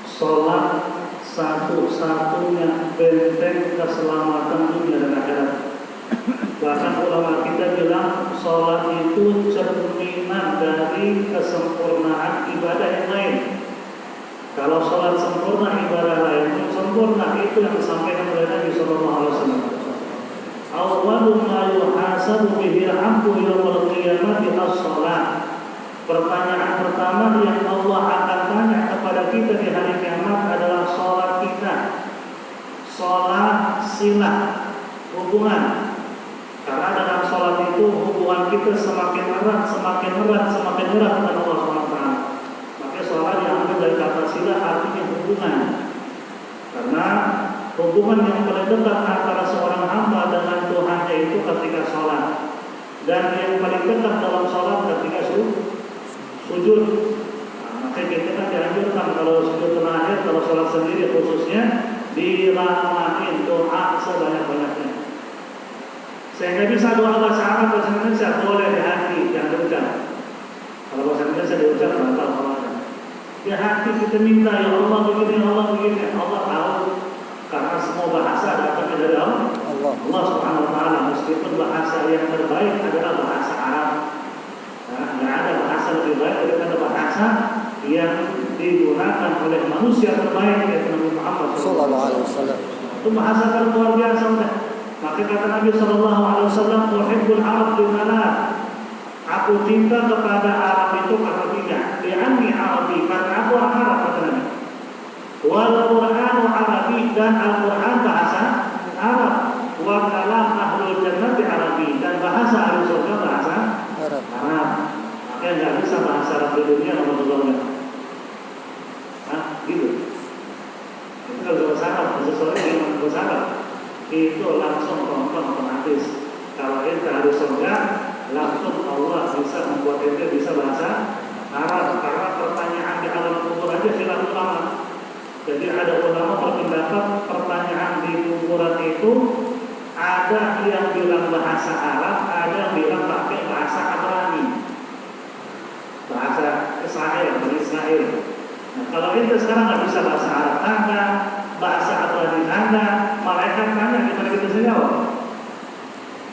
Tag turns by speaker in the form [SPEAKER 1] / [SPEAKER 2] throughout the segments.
[SPEAKER 1] Sholat satu-satunya benteng keselamatan dunia dan akhirat. Bahkan ulama kita bilang sholat itu cerminan dari kesempurnaan ibadah yang lain. Kalau sholat sempurna, ibadah lain pun sempurna. Itu yang disampaikan oleh Nabi SAW. Awwalu ma yuhasabu bihi al-'abdu yawmal qiyamati as-shalah. Pertanyaan pertama yang Allah akan tanya kepada kita di hari kiamat adalah sholat kita. Sholat silah hubungan. Karena dalam sholat itu hubungan kita semakin erat dengan Allah SWT. Maka sholat yang ambil dari kata silah artinya hubungan. Karena hubungan yang paling dekat antara seorang hamba dengan Tuhannya itu ketika sholat. Dan yang paling dekat dalam sholat ketika sujud. Maka kita kan dianjurkan kalau sujud terakhir, kalau sholat sendiri khususnya diramain doa sebanyak-banyaknya. Sehingga bisa doa bahasa Arab, bahasa Indonesia boleh di hati, jangan berucap. Kalau bahasa Indonesia diucap batal sholatnya. Di hati kita minta, ya Allah begini, Allah begini. Allah tahu, karena semua bahasa datangnya dari Allah Subhanahu Wa Taala. Meskipun bahasa yang terbaik adalah bahasa Arab. Tidak ada bahasa lebih baik daripada bahasa yang digunakan oleh manusia terbaik, yaitu Nabi Muhammad SAW. Itu bahasa yang luar biasa. Maka kata Nabi SAW, "Uhibbul Arab bimalah." Aku cinta kepada Arab itu karena tiga. Li'anni Arabi, karena aku orang Arab, kata Nabi. Wal Qur'anu Arabi, dan Al-Quran bahasa Arab. Wa kalam ahlul jannati Arabi, dan bahasa ahli surga bahasa Arab. Makanya nggak bisa bahasa Arab di dunia nomor dua. Gitu. Itu kalau bahasa Arab, sesuatu yang bahasa Arab itu langsung tonton otomatis. Kalau itu harus surga, langsung Allah bisa membuat itu bisa bahasa Arab. Karena pertanyaan di alam kubur aja khilaf ulama. Jadi ada ulama berpendapat pertanyaan di kuburan itu ada yang bilang bahasa Arab, ada yang bilang pakai bahasa Ibrani, bahasa Israel. Nah, kalau itu sekarang nggak bisa bahasa Arab Anda, bahasa Ibrani Anda, malaikat tanya gimana kita bisa jawab?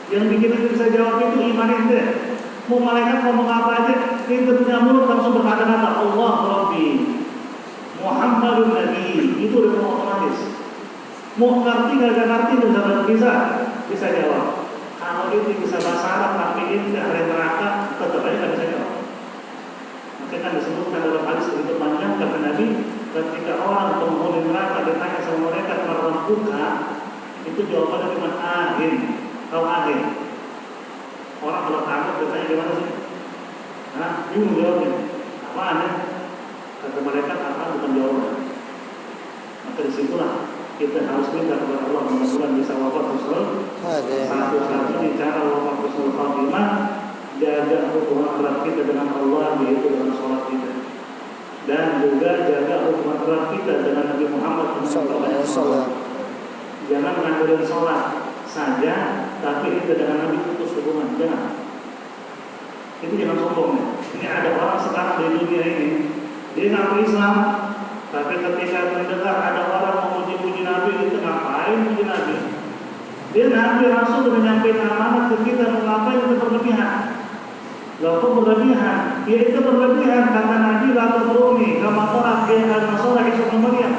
[SPEAKER 1] Yang bikin kita bisa jawab itu iman itu. Mau malaikat ngomong apa aja, kita punya mulut langsung berkata-kata Allah Rabbi, Muhammadun Nabi, itu udah otomatis. Mau ngerti gak ngerti bisa jawab. Kalau itu bisa bahasa Arab tapi ini tidak ada neraka, tetap aja nggak bisa jawab. Maka kan disebutkan dalam hadis begitu panjang kata Nabi, ketika orang penghuni neraka ditanya sama mereka tentang buka, itu jawabannya cuma ahin. Tahu ahin? Orang kalau takut ditanya gimana sih? Bingung jawabnya. Apaan ya? Kata mereka apa bukan jawaban. Maka disitulah kita harus minta kepada Allah mudah-mudahan bisa wafat husnul. Satu-satunya cara wafat husnul khatimah, jaga hubungan erat kita dengan Allah, yaitu dengan sholat kita. Dan juga jaga hubungan erat kita dengan Nabi Muhammad SAW. Jangan mengandelin sholat saja, tapi kita dengan Nabi putus hubungan. Jangan. Itu jangan sombong. Ini ada orang sekarang di dunia ini, dia ngaku Islam, tapi ketika mendengar ada orang memuji-muji Nabi, itu ngapain muji Nabi? Dia Nabi Rasul sudah nyampein amanat ke kita, mau ngapain itu berlebihan? Lalu berlebihan, ya itu berlebihan. Kata Nabi, lalu berumi, kama orang dia al-Nasara Isa Maryam.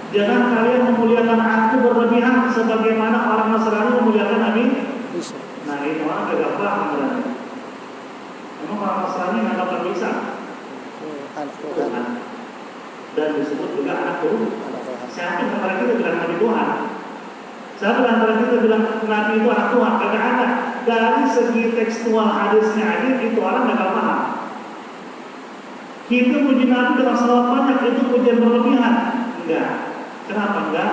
[SPEAKER 1] Jangan kalian memuliakan aku berlebihan, sebagaimana orang Nasrani memuliakan Nabi. Nah ini orang gak paham berarti. Memang orang Nasrani menganggap Nabi Isa Tuhan. Dan disebut juga anak Tuhan. Siapa yang antara kita bilang Nabi Tuhan? Siapa yang antara kita bilang Nabi itu anak Tuhan? Kagak ada. Dari segi tekstual hadisnya aja itu orang gak paham. Kita puji Nabi dengan salawat banyak, itu pujian berlebihan. Enggak. Kenapa enggak?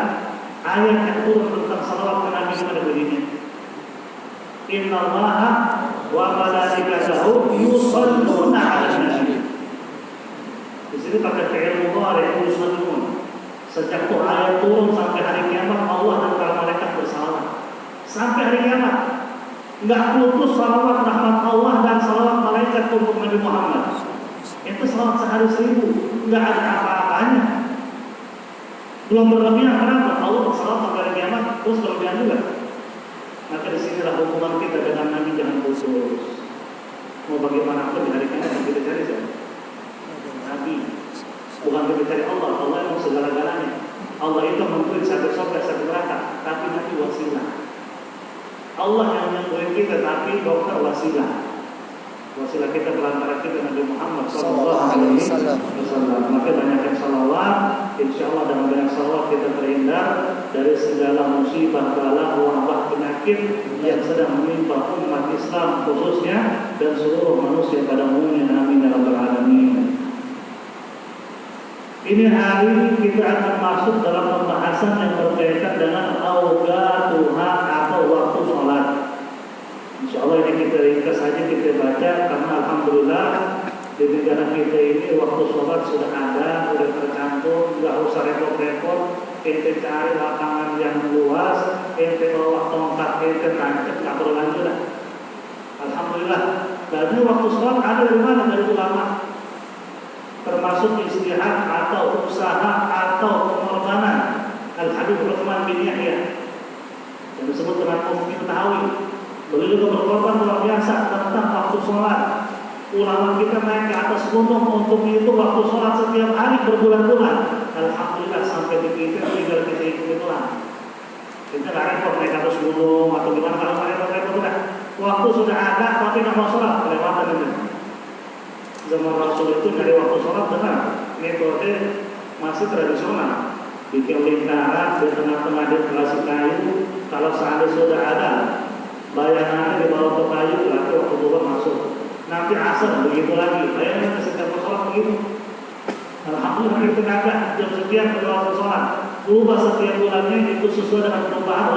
[SPEAKER 1] Ayat yang turun tentang salawat ke Nabi itu ada begini. Inna Allaha wa malaikatahu yusalluna 'alan nabi. Di sini pakai fi'il mudhari' yusallun. Sejak itu ayat turun sampai hari kiamat, Allah dan para malaikat bersalawat. Sampai hari kiamat enggak putus salawat rahmat Allah dan salawat malaikat untuk Nabi Muhammad. Itu salawat sehari 1000, enggak ada apa-apanya. Belum berlebihan, kenapa? Allah bersalat sampai kiamat terus berlebihan juga. Maka disinilah hukuman kita dengan Nabi, jangan khusus. Mau bagaimanapun di hari kiamat yang kita cari siapa? Nabi. Bukan kita cari Allah. Allah yang segala-galanya. Allah itu memberi satu surga, satu neraka, tapi Nabi wasilah. Allah yang memberi kita, tapi dokter wasilah. Wasilah kita perantara kita Nabi Muhammad sallallahu alaihi wasallam. Maka banyakkan salawat, insyaallah dengan banyak salawat kita terhindar dari segala musibah, bala, wabah, penyakit yang sedang menimpa umat Islam khususnya dan seluruh manusia pada umumnya. Amin ya rabbal alamin. Ini hari kita akan masuk dalam pembahasan yang berkaitan dengan awqatuha atau waktu sholat. InsyaAllah ini kita ringkas saja, kita baca, karena alhamdulillah di negara kita ini waktu sholat sudah ada, sudah tercantum, nggak usah repot-repot. Ente cari lapangan yang luas, ente bawa tongkat, ente tancap, nggak perlu lagi lah. Alhamdulillah. Dan waktu sholat ada dari mana? Dari ulama. Termasuk istihad atau usaha atau pengorbanan. Al-Habib Utsman bin Yahya yang disebut dengan Mufti Tahawi, beliau juga berkorban luar biasa tentang waktu sholat. Ulama kita naik ke atas gunung untuk itu waktu sholat setiap hari berbulan-bulan. Alhamdulillah sampai di kita tinggal kita ikuti pulang. Kita nggak repot naik atas gunung atau gimana, kalau nggak repot udah. Waktu sudah ada tapi nggak mau sholat, kelewatan itu. Zaman Rasul itu dari waktu sholat benar, metode masih tradisional, bikin lingkaran di tengah-tengah dekorasi kayu. Kalau seandainya sudah ada bayangannya di bawah ke kayu, berarti waktu zuhur masuk. Nanti asar begitu lagi, bayangan setiap sholat begitu. Alhamdulillah kita agak jam sekian pada waktu sholat, berubah setiap bulannya itu sesuai dengan perubahan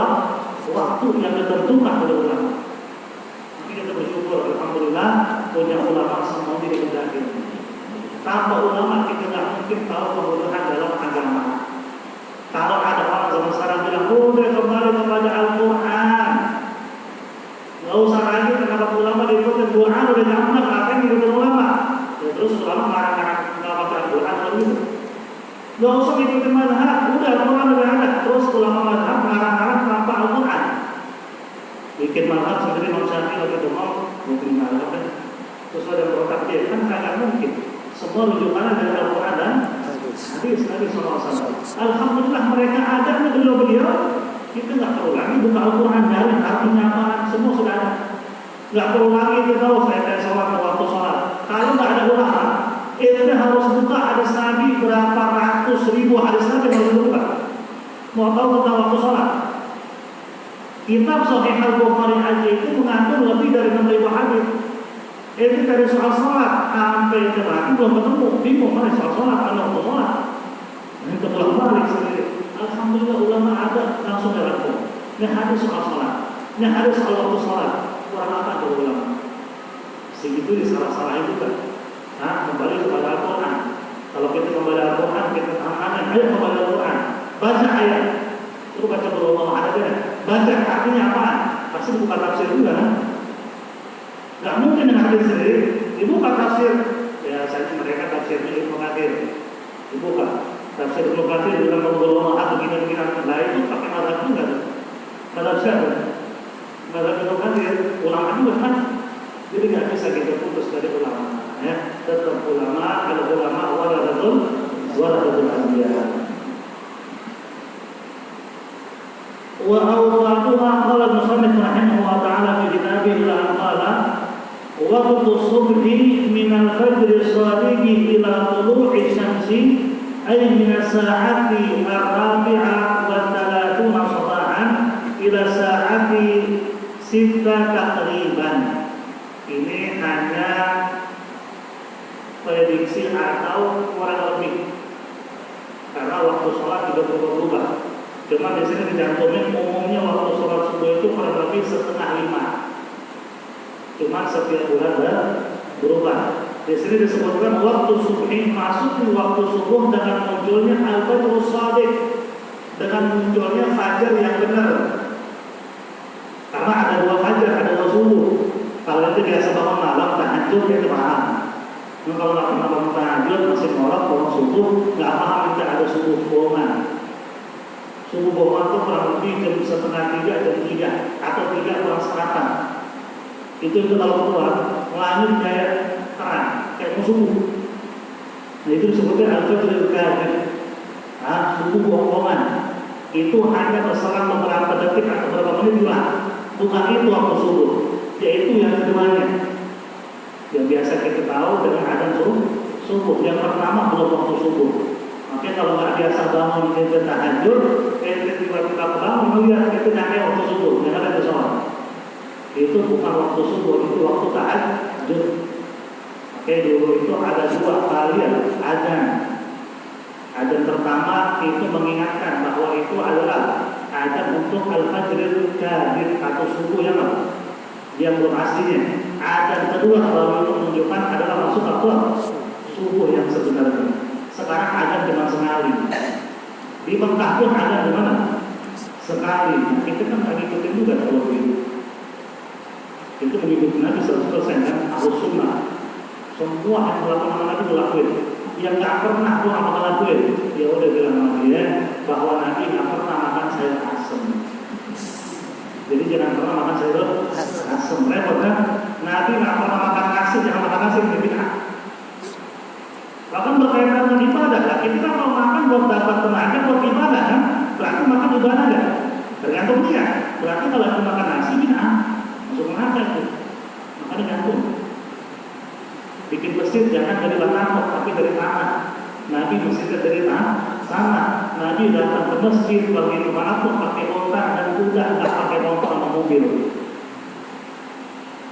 [SPEAKER 1] waktu yang ditentukan oleh ulama. Kita bersyukur, alhamdulillah punya ulama semua di negara ini. Tanpa ulama kita tidak mungkin tahu kebutuhan dalam agama. Kalau ada orang zaman sekarang bilang, udah kembali kepada Al-Quran, nggak usah lagi kenapa ulama diikutin Quran udah nyaman, ngapain diikutin ulama? Ya, terus ulama marah-marah nggak baca Al-Quran lalu itu. Nggak usah ikutin mazhab, udah Al-Quran udah ada. Terus ulama mazhab marah-marah tanpa Al-Quran. Bikin mazhab seperti Imam Syafi'i atau Imam mungkin mazhab kan sesuai dengan protak dia, kan agak mungkin. Semua rujukannya dari Al-Quran dan hadis Nabi SAW. Alhamdulillah mereka ada beliau. Kita nggak perlu lagi buka Al-Quran dari artinya apa, semua sudah ada. Nggak perlu lagi kita tahu saya sholat waktu sholat. Kalau nggak ada ulama, itu harus buka hadis Nabi berapa ratus ribu hadis Nabi harus buka. Mau tahu tentang waktu sholat? Kitab Sahih Al-Bukhari aja itu mengatur lebih dari 6.000 hadis. Itu dari soal sholat sampai terakhir belum ketemu, bingung mana soal sholat, ada waktu sholat. Ini kebetulan balik sendiri. Alhamdulillah ulama ada langsung dirangkum. Ini hadis soal sholat, ini hadis soal waktu sholat. Kurang apa dari ulama? Segitu disalah-salahin juga. Nah, kembali kepada Al-Quran. Kalau kita kembali Al-Quran, kita tangan, ayo kembali Al-Quran. Baca ayat. Itu baca berulang ada kan? Baca artinya apa? Pasti bukan tafsir juga kan? Gak mungkin dengan hadis sendiri dibuka tafsir. Ya saya mereka tafsirnya Ibnu Katsir. Dibuka tafsir Ibnu Katsir dengan berulang atau begini-begini. Nah itu pakai mazhab juga. Mazhab siapa? Mazhab Ibnu Katsir. Ulama juga kan? Jadi gak bisa kita putus dari ulama. Ya, tetap ulama. Kalau ulama waradatul anbiya. وأوقاتها قال المصنف رحمه الله تعالى في كتابه إلى أن قال وقت الصبح من الفجر الصادق إلى طلوع الشمس أي من الساعة 34 صباحا إلى الساعة 6 تقريبا. Ini hanya prediksi atau kurang lebih, karena waktu sholat juga berubah-ubah. Cuma di sini dicantumin umumnya waktu sholat subuh itu kurang lebih 4:30. Cuma setiap bulan berubah. Di sini disebutkan waktu subuh masuk di waktu subuh dengan munculnya al-fajrus shadiq, dengan munculnya fajar yang benar. Karena ada dua fajar, ada dua subuh. Kalau itu biasa bangun malam tahajud itu paham. Kalau nggak pernah bangun tahajud masih nolak bangun subuh, nggak paham kita ada subuh bohongan. subuh waktu kurang lebih jam 2:30, jam 3 atau 3 kurang seperempat. Itu kalau keluar langit kayak terang, kayak mau subuh. Nah itu disebutnya al-fajrul kadhib, subuh bohongan. Itu hanya berselang beberapa detik atau beberapa menit hilang. Bukan itu waktu subuh, yaitu yang keduanya. Yang biasa kita tahu dengan adzan subuh. Yang pertama belum waktu subuh. Makanya kalau nggak biasa bangun kita tahajud, tiba-tiba bangun melihat itu nyampe waktu subuh, jangan ada sholat. Itu bukan waktu subuh, itu waktu tahajud. Oke, dulu itu ada 2 kali adzan. Adzan pertama itu mengingatkan bahwa itu adalah adzan untuk al-fajrul kadhib atau subuh yang belum aslinya. Adzan kedua kalau itu menunjukkan adalah maksud waktu subuh yang sebenarnya. Sekarang adzan cuma sekali. Di Mekah pun adzan di mana? Sekali. Kita kan nggak ngikutin juga kalau begitu. Itu mengikuti Nabi 100% kan, harus sunnah. Semua yang melakukan Nabi dilakuin. Yang nggak pernah tuh apa lakuin, ya udah bilang sama dia bahwa Nabi nggak pernah makan sayur asem. Jadi jangan pernah makan sayur asem. Repot kan? Nabi nggak pernah makan nasi, jangan makan nasi ini bid'ah. Bahkan berkaitan dengan ibadah, kita kan kalau makan buat dapat tenaga buat ibadah kan, berarti makan ibadah kan? Tergantung dia. Berarti kalau kita makan nasi bid'ah, masuk neraka itu. Makanya gantung. Bikin masjid jangan dari batako, tapi dari tanah. Nabi masjidnya dari tanah. Nabi datang ke masjid bagi manapun pakai onta dan kuda, nggak pakai motor sama mobil.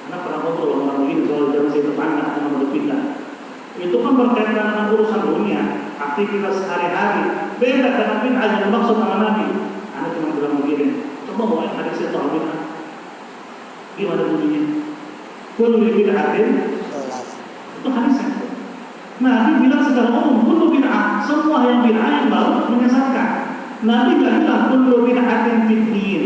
[SPEAKER 1] Karena pernah ngobrol orang begini soal jalan situ tanah yang berpindah. Itu kan berkaitan dengan urusan dunia, aktivitas sehari-hari. Beda dengan bid'ah yang maksud sama Nabi. Anda cuma bilang begini, coba bawain hadis itu bid'ah. Gimana bunyinya? Kullu bid'atin itu hadisnya. Nabi bilang secara umum kullu bid'ah, semua yang bid'ah yang baru menyesatkan. Nabi nggak bilang kullu bid'atin fid din,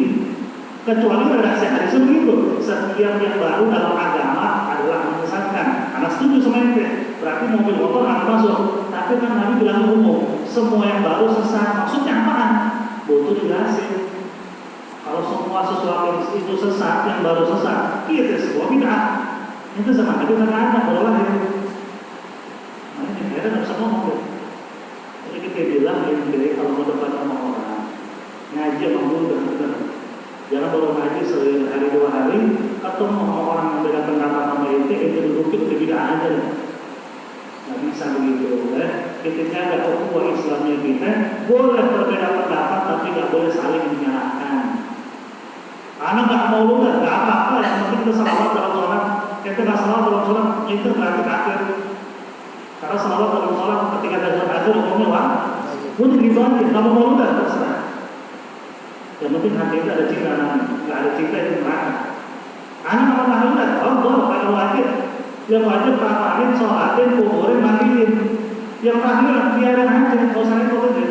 [SPEAKER 1] kecuali redaksi hadisnya begitu. Setiap yang baru dalam agama adalah menyesatkan. Karena setuju sama itu, berarti mobil motor nggak masuk. Tapi kan Nabi bilang umum, semua yang baru sesat. Maksudnya apaan? Butuh dijelasin. Kalau semua sesuatu itu sesat, yang baru sesat, itu semua bid'ah. Itu sama Nabi karena ada baru lahir. Makanya kita nggak bisa ngomong. Jadi kita bilang ini kalau mau depan sama orang, ngaji sama dulu benar. Jangan baru ngaji sehari 2 hari, ketemu sama orang yang beda pendapat sama itu dudukin udah bid'ah aja. Nggak bisa begitu. Kita jaga ukhuwah Islamnya kita, boleh berbeda pendapat tapi nggak boleh saling menyalahkan. Karena nggak mau lu nggak apa-apa, yang penting kita salawat dalam sholat. Kita nggak salawat dalam sholat, itu berarti kafir. Karena salawat dalam sholat ketika ada akhir umumnya pun dibanding, kamu mau lu nggak terserah. Yang penting hati itu ada cinta namanya, nggak ada cinta itu neraka. Anak apa tahun Allah kalau wajib, yang wajib rapatin, sholatin, kuburin, mandiin. Yang terakhir biarin aja, kalau saya kau aja.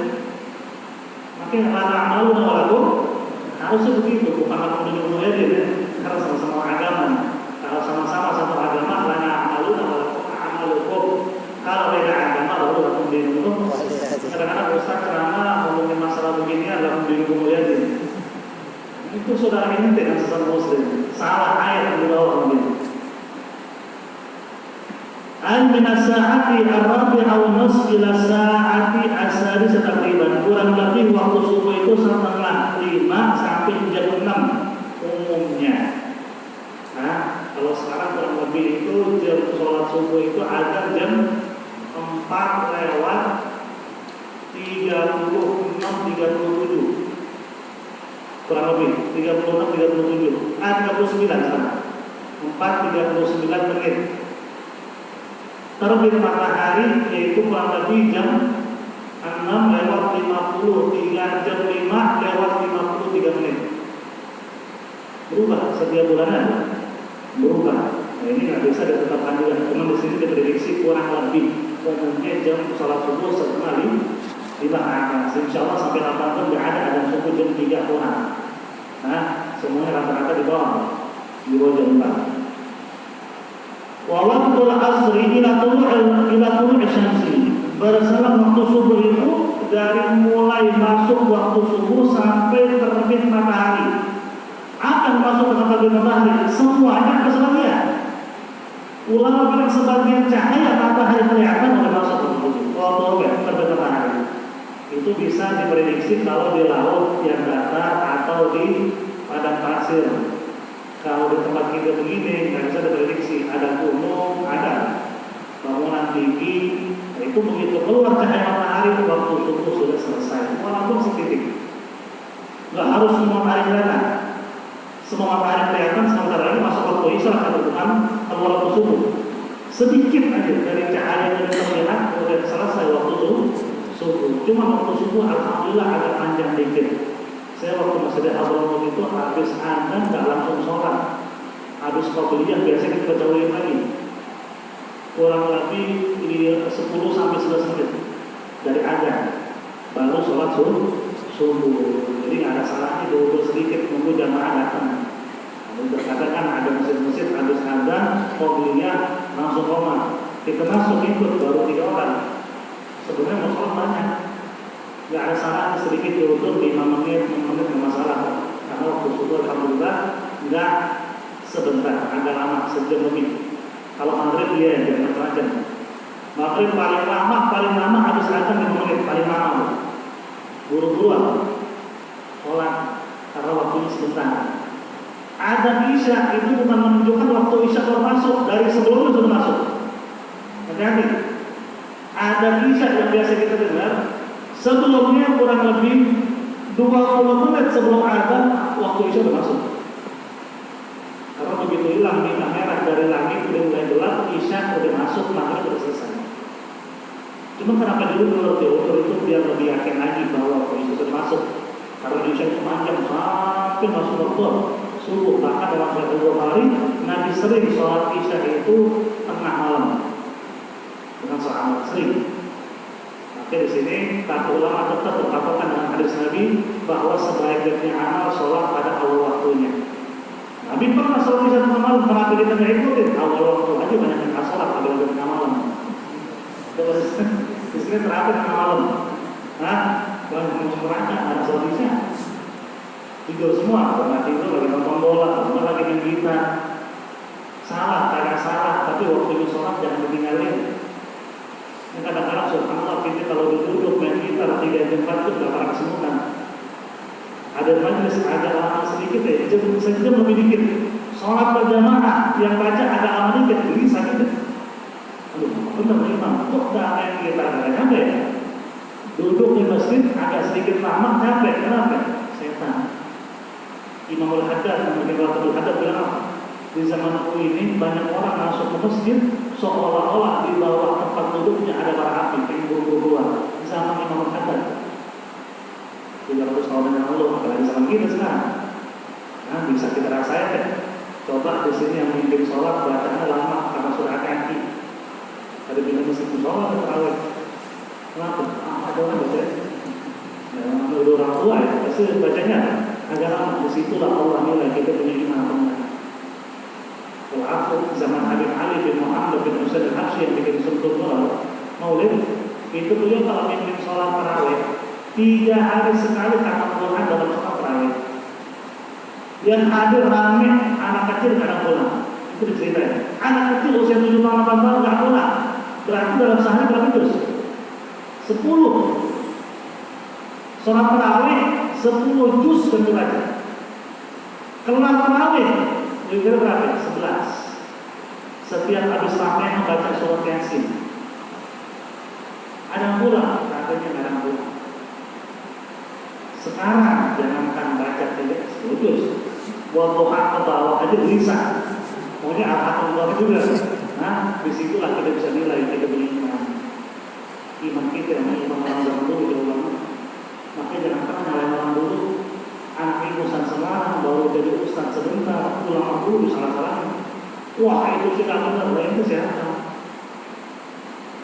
[SPEAKER 1] Makin lama malu nawalaku. Harusnya begitu, bukan aku menyuruh aja ya. Karena sama-sama agama. Kalau sama-sama satu agama, lana amalukum. Kalau beda agama, baru lakum dinukum. Kadang-kadang Ustaz ceramah ngomongin masalah begini, lakum dinukum aja. Itu saudara ini dengan sesama muslim. Salah ayat yang dibawa begini. Min as-sa'ati ar-rabi'a wa nisf ila sa'ati as-sadisah takriban. Kurang lebih waktu subuh itu setengah 5 sampai jam 6 umumnya. Nah, kalau sekarang kurang lebih itu jam sholat subuh itu ada jam 4 lewat 36-37. Kurang lebih 36-37. 39 sekarang. 4:39 menit. Terbit matahari yaitu kurang lebih jam 6 lewat 50, 3 jam 5 lewat 53 menit. Berubah setiap bulanan, berubah. Nah ini nggak bisa ditetapkan juga. Cuma di sini diprediksi kurang lebih umumnya jam sholat subuh setengah 5 akan. Insya Allah sampai 8 jam nggak ada subuh jam 3 kurang. Nah semuanya rata-rata di bawah jam 4. Waktu asri ila tulu'i syamsi. Berselang waktu subuh itu dari mulai masuk waktu subuh sampai terbit matahari, semuanya kesebagian. Ulama bilang sebagian cahaya matahari kelihatan oleh masa tertentu. Waktu terbit matahari itu bisa diprediksi kalau di laut yang datar atau di padang pasir. Kalau di tempat kita begini nggak bisa diprediksi. Ada gunung, ada bangunan tinggi. Nah, itu begitu keluar cahaya matahari waktu subuh sudah selesai. Walaupun sedikit, nggak harus semua matahari kelihatan. Semua matahari kelihatan sementara ini masuk waktu isya atau Tuhan keluar waktu subuh. Sedikit aja dari cahaya yang terlihat sudah selesai waktu subuh. Cuma waktu subuh alhamdulillah agak panjang dikit. Saya waktu masih di Al-Quran itu habis adzan nggak langsung sholat. Habis qobliyah biasanya kita jauhin lagi. Kurang lebih 10 sampai 11 menit dari adzan baru sholat subuh. Jadi nggak ada salahnya dulu sedikit nunggu jamaah datang. Terkadang kan ada masjid-masjid habis adzan qobliyah langsung koma. Kita masuk ikut baru 3 orang. Sebenarnya mau sholat banyak. Nggak ada salahnya sedikit diukur 5 menit nggak masalah. Karena waktu subuh alhamdulillah nggak sebentar, agak lama, sejam lebih. Kalau maghrib dia jangan macam-macam. Maghrib paling lama habis adzan 5 menit paling lama. Buru-buruan sholat karena waktunya sebentar. Adzan isya itu bukan menunjukkan waktu isya baru masuk, dari sebelumnya sudah masuk. Hati-hati. Adzan isya yang biasa kita dengar sebelumnya kurang lebih 20 menit sebelum adzan waktu isya sudah masuk. Karena begitu hilang bintang merah dari langit udah mulai gelap, isya udah masuk, maghrib udah selesai. Cuma kenapa dulu diukur itu biar lebih yakin lagi bahwa waktu isya sudah masuk. Karena isya itu panjang sampai masuk waktu subuh. Bahkan dalam satu hari Nabi sering sholat isya itu tengah malam dengan sahabat sering. Di sini kata ulama tetap berpatokan dengan hadis Nabi bahwa sebaik-baiknya amal sholat pada awal waktunya. Nabi pernah sholat isya tengah malam, kenapa kita nggak ikutin? Awal waktu aja banyak yang sholat pada waktu tengah malam. Terus di sini terakhir tengah malam, banyak yang ada sholat isya. Tidur semua, karena tidur lagi nonton bola, semua lagi main gitar. Salah, kadang salah, tapi waktunya sholat jangan ditinggalin. Kadang-kadang subhanallah kita kalau duduk main gitar 3 jam 4 jam gak pernah kesemutan. Ada majlis agak lama sedikit ya, sejam lebih dikit. Sholat berjamaah yang baca agak lama dikit, jadi sakit. Aduh, bener imam, kok gak main gitar gak capek ya? Duduk di masjid agak sedikit lama capek, kenapa? Setan. Imam Al-Haddad, mungkin waktu Al-Haddad bilang apa? Di zamanku ini banyak orang masuk ke masjid seolah-olah di bawah tempat duduknya ada bara api yang buru-buruan. Zaman Imam Al-Haddad 300 tahun yang lalu, apalagi zaman kita sekarang. Nah, bisa kita rasain. Coba di sini yang mimpin sholat bacanya lama karena sudah kaki. Ada bilang mesti sholat atau terawih. Kenapa? Ada orang baca. Udah orang tua ya, pasti bacanya agak lama. Disitulah Allah nilai kita punya iman. Walaupun zaman Habib Ali bin Muhammad bin Usaid al-Habsyi yang bikin Sultan Maulid, itu beliau kalau mimpin sholat tarawih 3 hari sekali karena Quran dalam sholat tarawih. Yang hadir ramai anak kecil kadang pulang. Itu diceritain. Anak kecil usia 7 tahun 8 tahun nggak pulang. Berarti dalam sehari berapa juz? 10. Sholat tarawih 10 juz kan dibaca. Kelar tarawih kira berapa? 11. Setiap habis sampai membaca surat Yasin. Ada yang pulang, katanya ada yang pulang. Sekarang jangankan baca 10 juz, wadduha ke bawah aja gelisah. Maunya apa juga. Nah, disitulah kita bisa nilai kita punya iman. Iman kita yang iman orang dahulu jauh banget. Makanya jangan pernah nyalain orang dulu. Anak Ustaz sekarang baru jadi Ustaz sebentar, ulama dulu salah-salahnya. Wah itu sudah benar, itu siapa?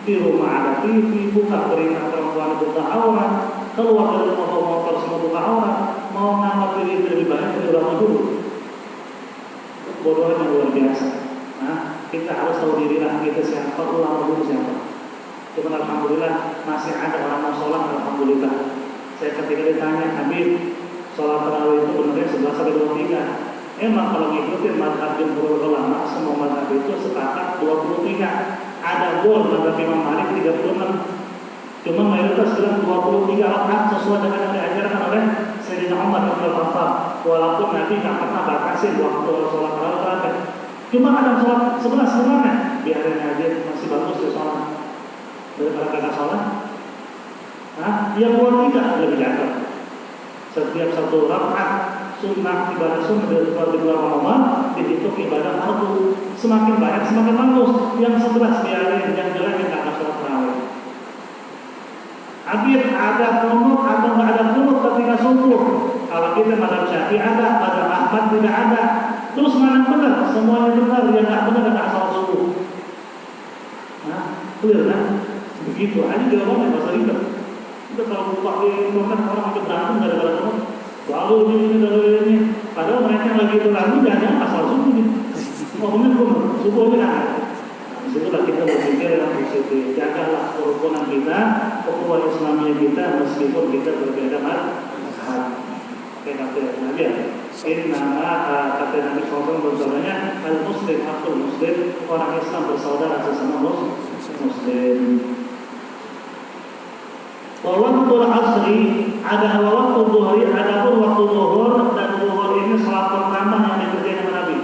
[SPEAKER 1] Di rumah ada TV, buka berita perempuan buka aurat, keluar dari motor semua buka aurat, mau nama pilih lebih banyak dari ulama dulu. Bodohnya luar biasa. Nah, kita harus tahu dirilah kita siapa, ulama dulu siapa. Cuma alhamdulillah masih ada orang mau sholat, alhamdulillah. Saya ketika ditanya, Habib, sholat tarawih itu benar 11 sampai 23. Emang kalau ngikutin mazhab jumhur ulama, semua mazhab itu sepakat 23. Ada gol mazhab Imam Malik 36. Cuma mayoritas bilang 23 rakaat sesuai dengan yang diajarkan oleh Sayyidina Umar bin Khattab. Walaupun Nabi nggak pernah batasin waktu sholat rakaat. Cuma ada sholat 11 sebenarnya, biarin aja, masih bagus ya sholat. Daripada kagak sholat, yang 23 lebih jatuh. Setiap satu rakaat sunnah ibadah sunnah dari bulan Ramadan dihitung ibadah fardu. Semakin banyak semakin bagus. Yang 11 biarin, yang jelek kita akan sholat tarawih. Akhir ada kunut atau nggak ada kunut ketika subuh. Kalau kita mazhab Syafi'i ada, pada Ahmad tidak ada. Terus mana benar? Semuanya benar, yang nggak benar nggak sholat subuh. Clear kan? Begitu aja jawabannya bahasa ribet. Kita kalau buka di internet orang itu berantem gara-gara kunut. Lalu ini. Padahal mereka yang lagi berlalu jangan asal subuh nih. Ngomongnya subuh ini ada. Disitulah kita berpikir yang positif. Jagalah kerukunan kita, ukhuwah Islamiyah kita, meskipun kita berbeda mazhab. Kayak kata Nabi ya. Ini nama kata Nabi SAW bersaudara al-Muslim, akul Muslim, orang Islam bersaudara sesama Muslim. Waktu asri ada waktu duhri, ada pun waktu zuhur, dan zuhur ini salat pertama yang dikerjakan Nabi.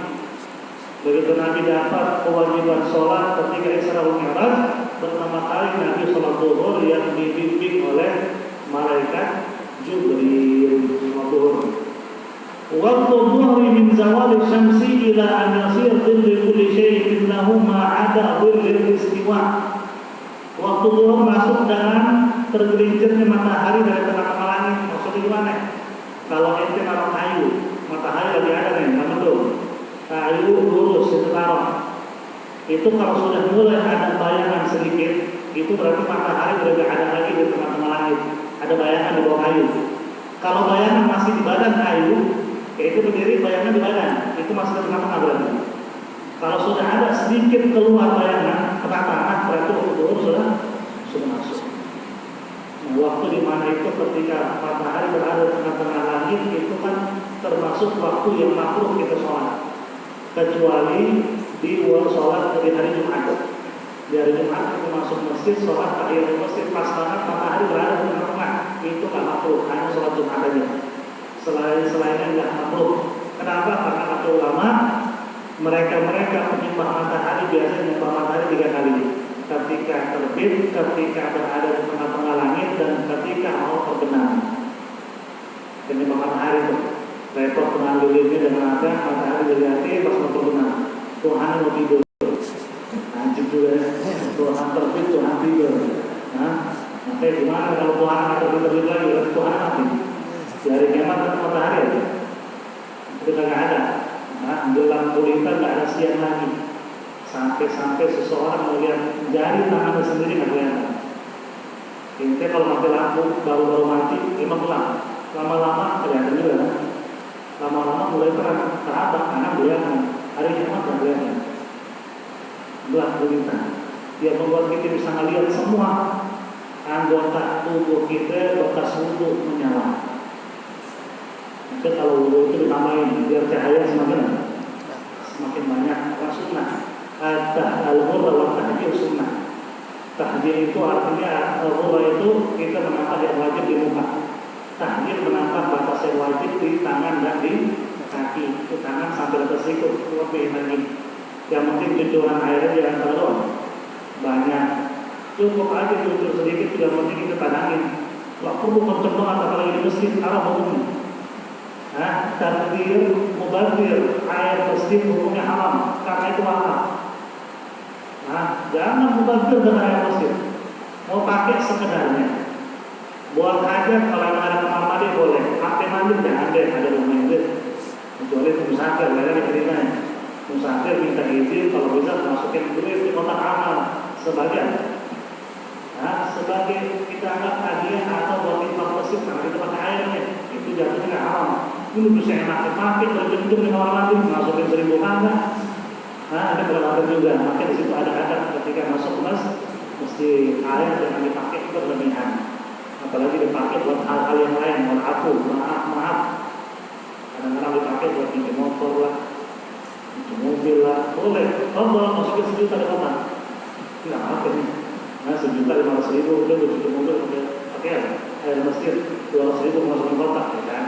[SPEAKER 1] Begitu Nabi dapat kewajiban sholat ketika Isra wal Mi'raj, pertama kali Nabi sholat zuhur yang dibimbing oleh malaikat Jibril. Waktu zuhri min zawal syamsi ila an yasir dhilli kulli syai'in lahu ma 'ada dhillil istiwa. Waktu zuhur masuk dengan tergelincirnya matahari dari tengah-tengah langit. Maksudnya gimana? Kalau ente naruh kayu, matahari lagi ada nih, kamu tuh kayu lurus itu taruh. Itu kalau sudah mulai ada bayangan sedikit, itu berarti matahari sudah ada lagi di tengah-tengah langit. Ada bayangan di bawah kayu. Kalau bayangan masih di badan kayu, yaitu berdiri bayangan di badan, itu masih di tengah-tengah berarti. Kalau sudah ada sedikit keluar bayangan ke tanah, berarti waktu zuhur sudah masuk. Waktu di mana itu ketika matahari berada di tengah-tengah langit itu kan termasuk waktu yang makruh kita sholat, kecuali di sholat di hari Jumat. Di hari Jumat kita masuk masjid, sholat tahiyat masjid pas banget matahari berada di tengah-tengah, itu nggak makruh, hanya sholat Jumat aja. Selainnya nggak makruh. Kenapa? Karena kata ulama mereka penyembah matahari biasanya menyembah matahari 3 kali. Ketika terbit, ketika berada di tengah-tengah langit, dan ketika mau terbenam. Penyembah matahari itu repot mengambil ini dengan ada matahari dilihat pas mau terbenam. Tuhan mau tidur, anjing juga. Tuhan terbit, Tuhan tidur. Makanya gimana kalau Tuhan terbit lagi? Tuhan mati. Dari kiamat matahari aja. Itu nggak ada. Gelang gulita nggak ada siang lagi. Sampai seseorang melihat jari tangannya sendiri nggak kelihatan. Intinya kalau mati lampu baru mati, memang gelap. Lama-lama kelihatan juga kan. Lama-lama mulai terang, karena kelihatan. Hari kiamat nggak kelihatan. Gelap gulita. Dia membuat kita bisa melihat semua anggota tubuh kita bekas wudhu menyala. Maka kalau wudhu itu ditambahin biar cahaya semakin banyak. Sunnah. Al-ghurra wa tahjir sunnah. Tahjir itu artinya al-ghurra itu kita menambah yang wajib di muka. Tahjir menambah batas yang wajib di tangan dan di kaki. Itu tangan sampai atas sikut, lebih lagi. Yang penting cucuran airnya jangan terlalu banyak. Cukup aja cucur sedikit, yang penting kita tanangin. Gak perlu kenceng banget apalagi di masjid, arah hukumnya. Takdir, mubadir, air masjid hukumnya haram karena itu haram. Jangan mubadir dengan air masjid. Mau pakai sekedarnya. Buat hajat kalau ada kamar mandi boleh. Pakai mandi jangan deh, ada rumah itu. Kecuali musafir, mereka diterimanya. Musafir minta izin kalau bisa masukin duit di kotak amal sebagian. Sebagai kita anggap hadiah atau buat infak masjid karena kita pakai airnya, itu jatuhnya haram. Ini bisa enak pakai berjemur dengan orang lain, masukin 1000 tangga. Ada berlaku juga. Maka di situ ada adab ketika masuk mesti air jangan dipakai berlebihan. Apalagi dipakai buat hal-hal yang lain, maaf. Kadang-kadang dipakai buat pinjam motor lah, pinjam mobil lah, boleh. Kalau masukin 1.500.000, nggak apa nih? Nah 1.500.000 udah pinjam mobil pakai masjid 200.000 masukin kotak, ya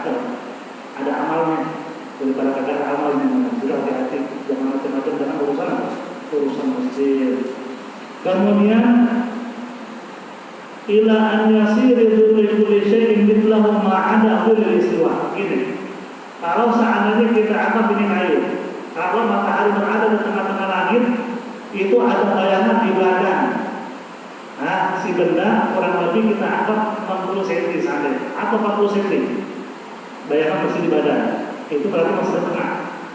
[SPEAKER 1] ada amalnya. Daripada kagak ada amalnya, sudah hati-hati, jangan macam-macam dengan urusan masjid. Kemudian ila an yasiridu li kulli syai'in mithlahu ma 'ada kulli istiwa. Ini kalau seandainya kita anggap ini kayu, kalau matahari berada di tengah-tengah langit, itu ada bayangan di badan. Nah, si benda kurang lebih kita anggap 60 cm sampai atau 40 cm. Bayangan masih di badan. Itu berarti masih di tengah.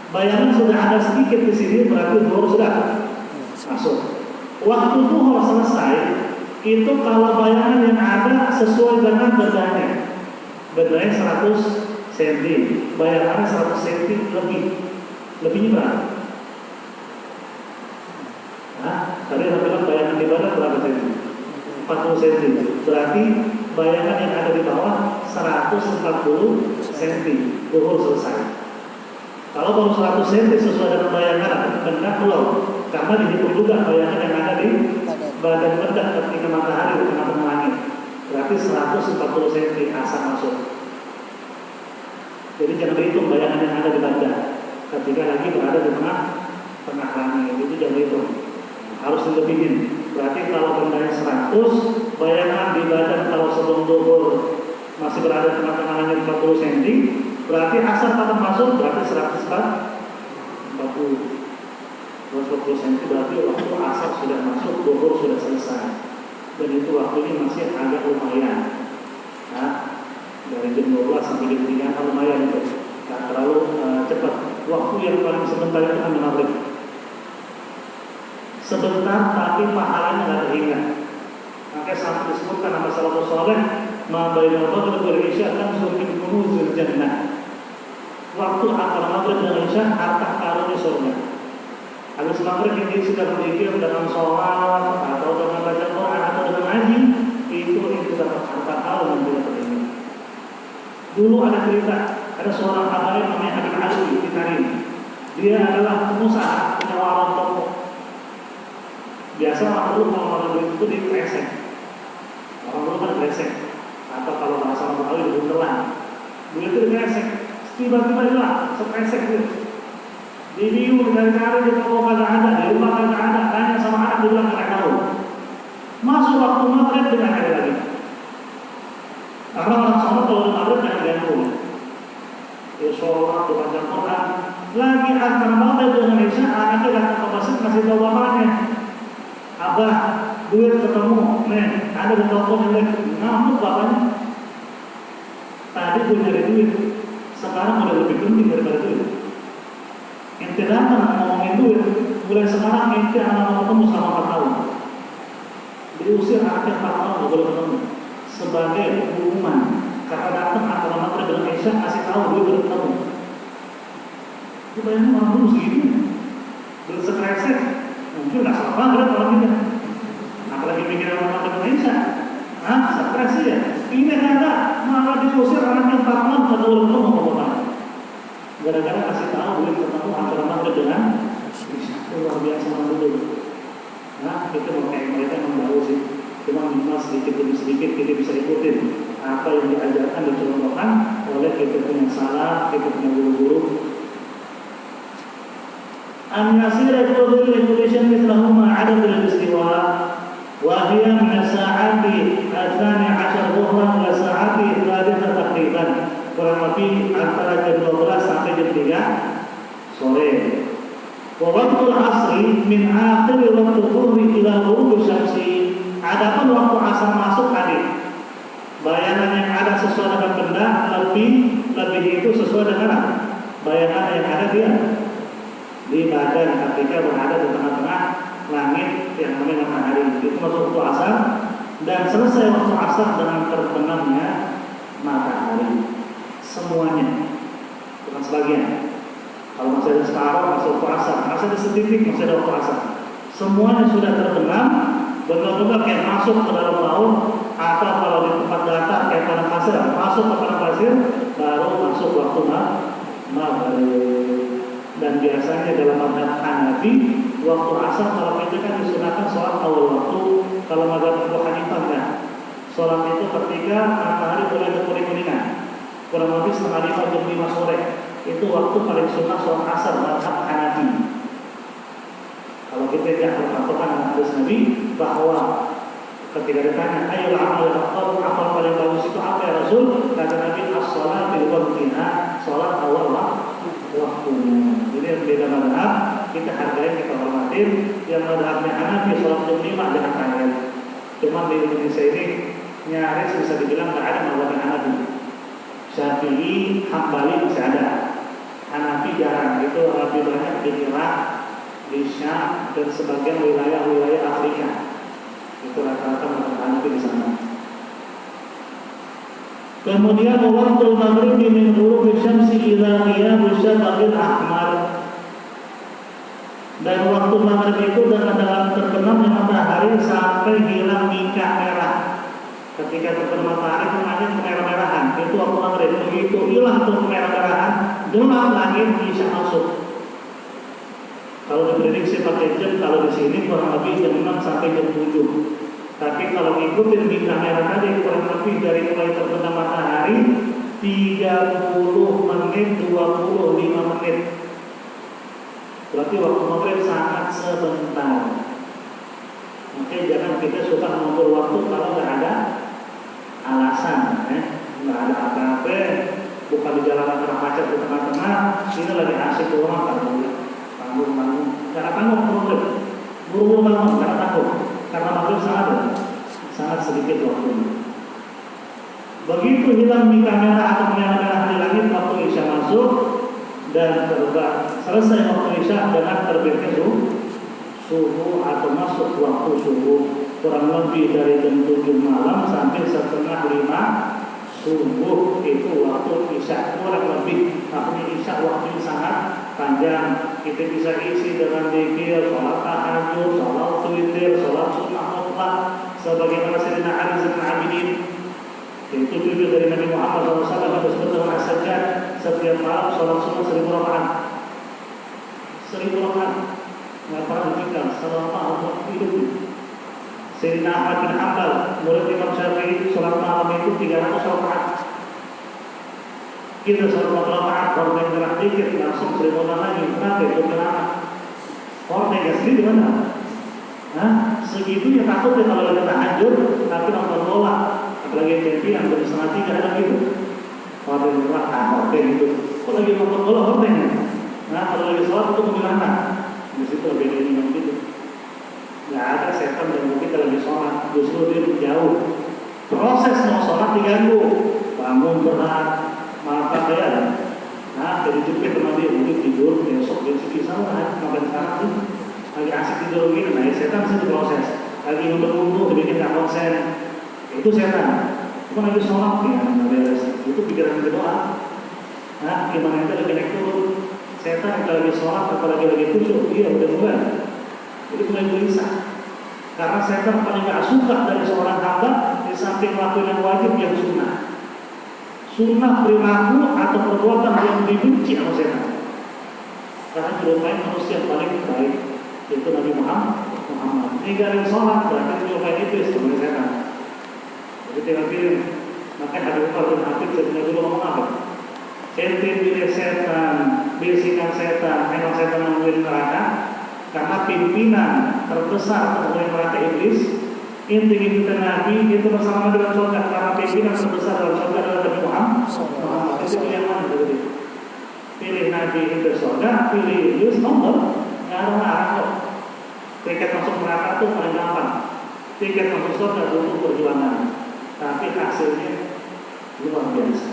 [SPEAKER 1] Bayangan sudah ada sedikit di sini, berarti zuhur sudah masuk. Waktu zuhur selesai, itu kalau bayangan yang ada sesuai dengan bedanya 100 cm, bayangannya 100 cm lebihnya berapa? Nah, tadi saya bilang bayangan di badan berapa cm? 40 cm, berarti bayangan yang ada di bawah 140 cm, zuhur selesai. Kalau baru 100 cm sesuai dengan bayangan, benda belum, karena dihitung juga bayangan yang ada di badan benda ketika matahari di tengah-tengah langit. Berarti 140 cm asal masuk. Jadi jangan dihitung bayangan yang ada di badan ketika lagi berada di tengah langit, itu jangan dihitung. Harus dilebihin. Berarti kalau bendanya 100, bayangan di badan kalau sebelum zuhur masih berada di tengah-tengah langit 40 cm, berarti asal pada masuk berarti 140 cm, berarti waktu asal sudah masuk, zuhur sudah selesai. Dan itu waktunya masih agak lumayan. Nah, dari jam 12 sampai jam 3 lumayan itu. Nah, terlalu cepat. Waktu yang paling sebentar itu kan maghrib. Sebentar tapi pahalanya nggak terhingga. Makanya sampai disebutkan nama salafus saleh, ma bainal maghrib wal isya kan min kunuzil jannah. Waktu antara maghrib dan isya harta karun di surga. Habis maghrib ini sudah berzikir dengan sholat atau dengan baca Quran atau dengan ngaji, itu dapat harta karun yang tidak terhingga. Dulu ada cerita, ada seorang habaib namanya Habib Ali di Tarim. Dia adalah pengusaha, punya warung toko. Biasa orang dulu kalau orang duit itu di kresek. Orang dulu kan kresek. Atau kalau bahasa orang Betawi di buntelan. Duit itu di kresek. Tiba-tiba hilang, sekresek gitu. Di biu, cari-cari di toko kagak ada, di rumah kagak ada. Tanya sama anak, dia bilang kagak tahu. Masuk waktu maghrib dengan ada lagi. Karena orang sholat kalau di maghrib jangan gantung. Dia sholat, dia baca Quran. Lagi antara maghrib dengan isya, anaknya datang ke masjid kasih tahu bapaknya. Abah, duit ketemu, nih, ada di toko yang ngamuk bapaknya. Tadi gue nyari duit, sekarang udah lebih penting daripada duit. Ente datang ngomongin duit, mulai sekarang ente anak ketemu selama 4 tahun. Diusir anaknya 4 tahun, gak boleh ketemu. Sebagai hukuman, karena datang antara maghrib dengan isya, kasih tahu duit udah ketemu. Itu bayangin orang dulu segitu, duit sekresek. Mungkin nggak salah banget orang ini, apalagi pikiran orang Indonesia. Nah, stres ya. Ini ada malah diusir anaknya 4 tahun atau belum ngomong. Gara-gara kasih tahu duit ketemu antara maghrib dengan luar biasa orang dulu. Nah, itu kayak mereka membaru sih. Cuma minimal sedikit demi sedikit kita bisa ikutin apa yang diajarkan dan dicontohkan oleh kita punya salah, kita punya guru-guru. An yasira kullu kulli mithlahu ma 'ada bil istiwa wa hiya min sa'ati al-thani 'ashar dhuhran ila sa'ati al-thalithah taqriban, kurang lebih antara jam 12 sampai jam 3 sore. Wa waqtul 'asri min akhir waqti dhuhri ila ghurub syamsi. Adapun waktu asar masuk tadi, bayangan yang ada sesuai dengan benda lebih itu sesuai dengan bayangan yang ada di badan ketika berada di tengah-tengah langit yang namanya matahari. Itu masuk waktu asar dan selesai waktu asar dengan terbenamnya matahari. Semuanya, bukan sebagian. Kalau masih ada separuh masuk waktu asar, masih ada setitik masih ada waktu asar. Semuanya sudah terbenam, benar-benar kayak masuk ke dalam laut, atau kalau di tempat datar kayak padang pasir, masuk ke padang pasir, baru masuk waktu maghrib. Dan biasanya dalam mazhab Hanafi waktu asar sholat itu kan disunahkan sholat awal waktu. Kalau mazhab Abu Hanifah kan sholat itu ketika matahari mulai berkuning-kuningan, kurang lebih setengah 5 jam 5 sore. Itu waktu paling sunnah sholat asar mazhab Hanafi. Kalau kita lihat peraturan hadis Nabi bahwa ketika ditanya ayo amal afdal, amal paling bagus itu apa ya Rasul? Kata Nabi as-shalat bil waqtiha, sholat awal waktu. Jadi yang beda mazhab kita hargai, kita hormatin. Yang mazhabnya Hanafi sholat jam 5 jangan kaget. Cuma di Indonesia ini nyaris bisa dibilang nggak ada mazhab Hanafi. Syafi'i, Hambali masih ada. Hanafi jarang. Itu lebih banyak di Irak, di Syam dan sebagian wilayah-wilayah Afrika. Itu rata-rata mazhab Hanafi di sana. Kemudian waktu maghrib min ghurubi syamsi ila qiyamul syafaqil ahmar. Dan waktu maghrib itu dalam terbenamnya matahari sampai hilang minyak merah. Ketika terbenam matahari namanya kemerah-merahan. Itu waktu maghrib. Begitu hilang tuh kemerah-merahan, gelap lagi isya masuk. Kalau diprediksi pakai jam, kalau di sini kurang lebih jam 6 sampai jam 7. Tapi kalau ikutin di kamera tadi kurang lebih dari mulai terbenam matahari 30 menit, 25 menit. Berarti waktu maghrib sangat sebentar. Makanya jangan kita suka mengukur waktu kalau nggak ada alasan, nggak ada apa-apa, bukan di jalanan termacet di tengah-tengah. Ini lagi asik orang tanggung, karena tanggung maghrib, buru-buru bangun karena tanggung. Karena maghrib sangat sedikit waktunya. Begitu hilang minyak merah atau merah di langit waktu isya masuk dan selesai waktu isya dengan terbitnya subuh atau masuk waktu subuh kurang lebih dari jam 7 malam sampai setengah 5 subuh itu waktu isya kurang lebih. Tapi isya waktu sangat panjang. Kita bisa isi dengan zikir, sholat tahajud, sholat witir, sholat sunnah mutlak, sebagaimana Sayyidina Ali bin Abidin. Itu juga dari Nabi Muhammad SAW yang disebut dengan as-sajjad, setiap malam sholat sunnah 1000 rakaat. 1000 rakaat nggak pernah ditinggal selama hidup. Sayyidina Ahmad bin Hanbal, murid Imam Syafi'i, sholat malam itu 300 rakaat. Kita sholat rakaat, hordeng gerak dikit, langsung 1000 lagi. Kenapa itu? Kenapa? Hordeng gak sendiri di mana? Segitunya takutnya kalau lagi tahajud, tapi nonton bola, apalagi champion, jam 2:30 ada gitu. Hordeng gerak, hordeng gitu. Kok lagi nonton bola hordeng? Kalau lagi sholat itu mobil anak. Di situ bedanya gitu. Nggak ada setan yang kita lagi sholat, justru dia jauh. Proses mau sholat diganggu, bangun berat. Maaf ya, jadi jepit sama dia, mungkin tidur, besok dia sikisah lah, makan sekarang tuh lagi asik tidur begini, nah setan bisa diproses. Lagi untuk dibikin gak konsen, itu setan. Itu lagi sholat, ya nggak beres. Itu pikiran berdoa. Gimana itu lagi naik turun, setan kalau lagi sholat, apalagi lagi khusyuk, dia udah mulai. Jadi mulai gelisah. Karena setan paling gak suka dari seorang hamba di samping melakukan yang wajib yang sunnah. Sunnah perilaku atau perbuatan yang dibenci oleh setan. Karena melukai manusia paling baik itu Nabi Muhammad. Ninggalin sholat berarti melukai iblis oleh setan. Jadi tinggal pilih. Makanya Habib Umar bin Habib sebenarnya dulu ngomong apa? Ente pilih setan, bisikan setan, memang setan mengulir neraka. Karena pimpinan terbesar mengulir neraka iblis. Inti kita Nabi itu bersama dengan surga. Karena pimpinan terbesar dalam surga adalah Nabi Muhammad. Itu pilih yang mana? Pilih Nabi itu surga, pilih iblis, nomor nggak ada arah kok. Tiket masuk neraka itu paling gampang. Tiket masuk surga butuh perjuangan. Tapi hasilnya luar biasa.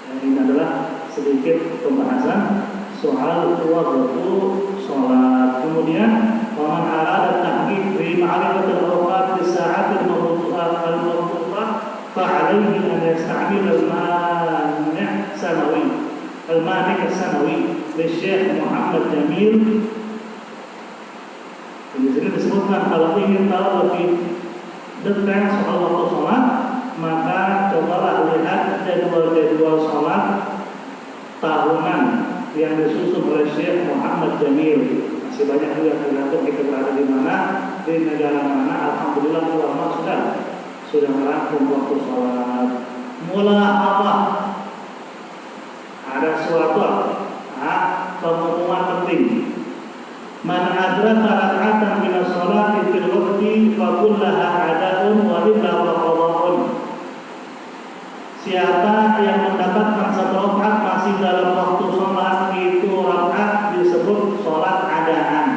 [SPEAKER 1] Dan ini adalah sedikit pembahasan soal waktu sholat. Kemudian waman arada tahqiq fi ma'rifatil awqat di sa'atil al-mawdu'ah fa'alaihi an yasta'mil al-mani' sanawi li Syekh Muhammad Jamil. Di sini disebutkan kalau ingin tahu lebih detail soal waktu sholat, maka cobalah lihat jadwal sholat tahunan yang disusun oleh Syekh Muhammad Jamil. Masih banyak juga tergantung kita berada di mana, di negara mana. Alhamdulillah ulama sudah merangkum waktu sholat. Mula apa? Ada suatu pengumuman penting. Man adraka rak'atan min as-salati fil waqti fa kullaha ada'un wa illa qada'un. Siapa yang mendapatkan satu rakaat masih dalam waktu sholat, itu rakaat disebut sholat adaan.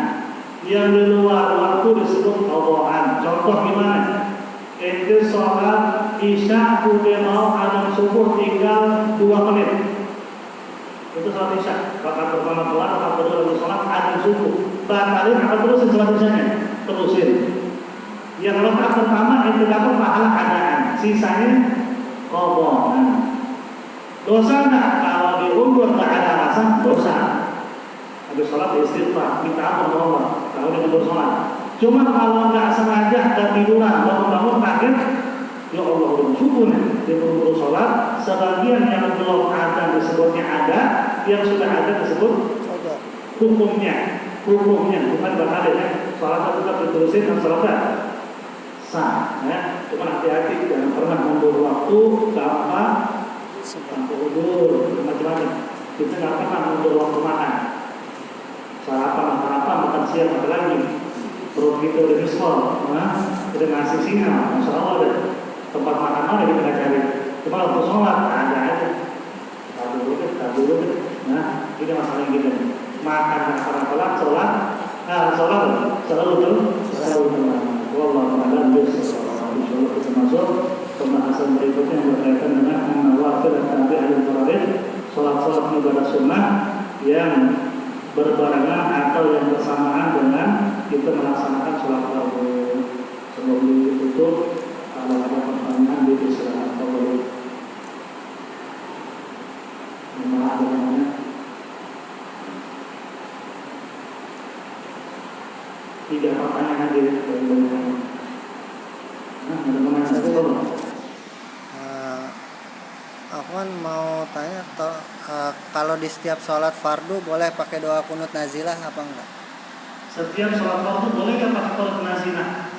[SPEAKER 1] Yang di luar waktu disebut qada'an. Contoh gimana? Itu sholat isya udah mau azan subuh tinggal 2 menit. Itu sholat isya. Rakaat pertama kelar, rakaat kedua lagi sholat azan subuh. Batalin apa terusin sholat isyanya? Terusin. Yang rakaat pertama itu dapat pahala adaan. Sisanya qada'an. Dosa enggak kalau diundur tak ada alasan? Dosa. Habis sholat istighfar, minta ampun kepada Allah kalau dia mundur sholat. Cuma kalau enggak sengaja ketiduran, bangun-bangun kaget, ya Allah udah subuh nih, dia mundur sholat. Sebagian yang belum ada disebutnya ada, yang sudah ada disebut hukumnya, bukan batal ya. Sholat tetap diterusin dan sholat sah. Ya. Cuma hati-hati jangan pernah mundur waktu, apa sampai udur macam-macam. Kita nggak pernah mundur waktu makan. Sarapan makan siang apa lagi? Perut kita udah miskol, udah ngasih sinyal, masya Allah deh. Tempat makan mana kita nggak cari. Cuma waktu sholat ada aja. Tak dulu deh. Nah, ini masalah kita. Makan apa sholat selalu telah. Wallahu a'lam bishawab. Insyaallah kita masuk pembahasan berikutnya yang berkaitan dengan nawafil dan tabi'il fardh, salat-salat ibadah sunnah yang berbarengan atau yang bersamaan dengan kita melaksanakan salat tarawih. Sebelum ditutup, kalau ada pertanyaan dipersilakan. Tiga pertanyaan hadir dari banyak.
[SPEAKER 2] Aku kan mau tanya kalau di setiap sholat fardu boleh pakai doa kunut nazilah apa enggak?
[SPEAKER 1] Setiap sholat fardu boleh nggak pakai kunut nazilah?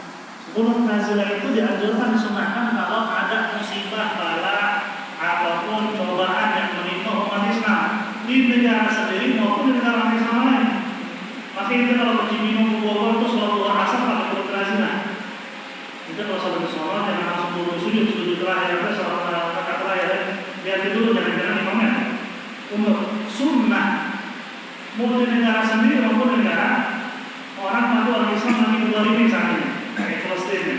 [SPEAKER 1] Kunut nazilah itu dianjurkan disunahkan kalau ada musibah, bala ataupun cobaan yang menimpa umat Islam di negara sendiri maupun di negara Islam lain. Makanya kita kalau pergi minum ke Bogor itu sholat duha asar pakai kunut nazilah. Kita kalau sholat sholat jangan langsung dulu sujud terakhir atau sholat rakaat terakhir. Lihat dulu jangan-jangan imamnya untuk sunnah mau di negara sendiri maupun negara orang atau orang Islam lagi berdiri misalnya kayak Palestina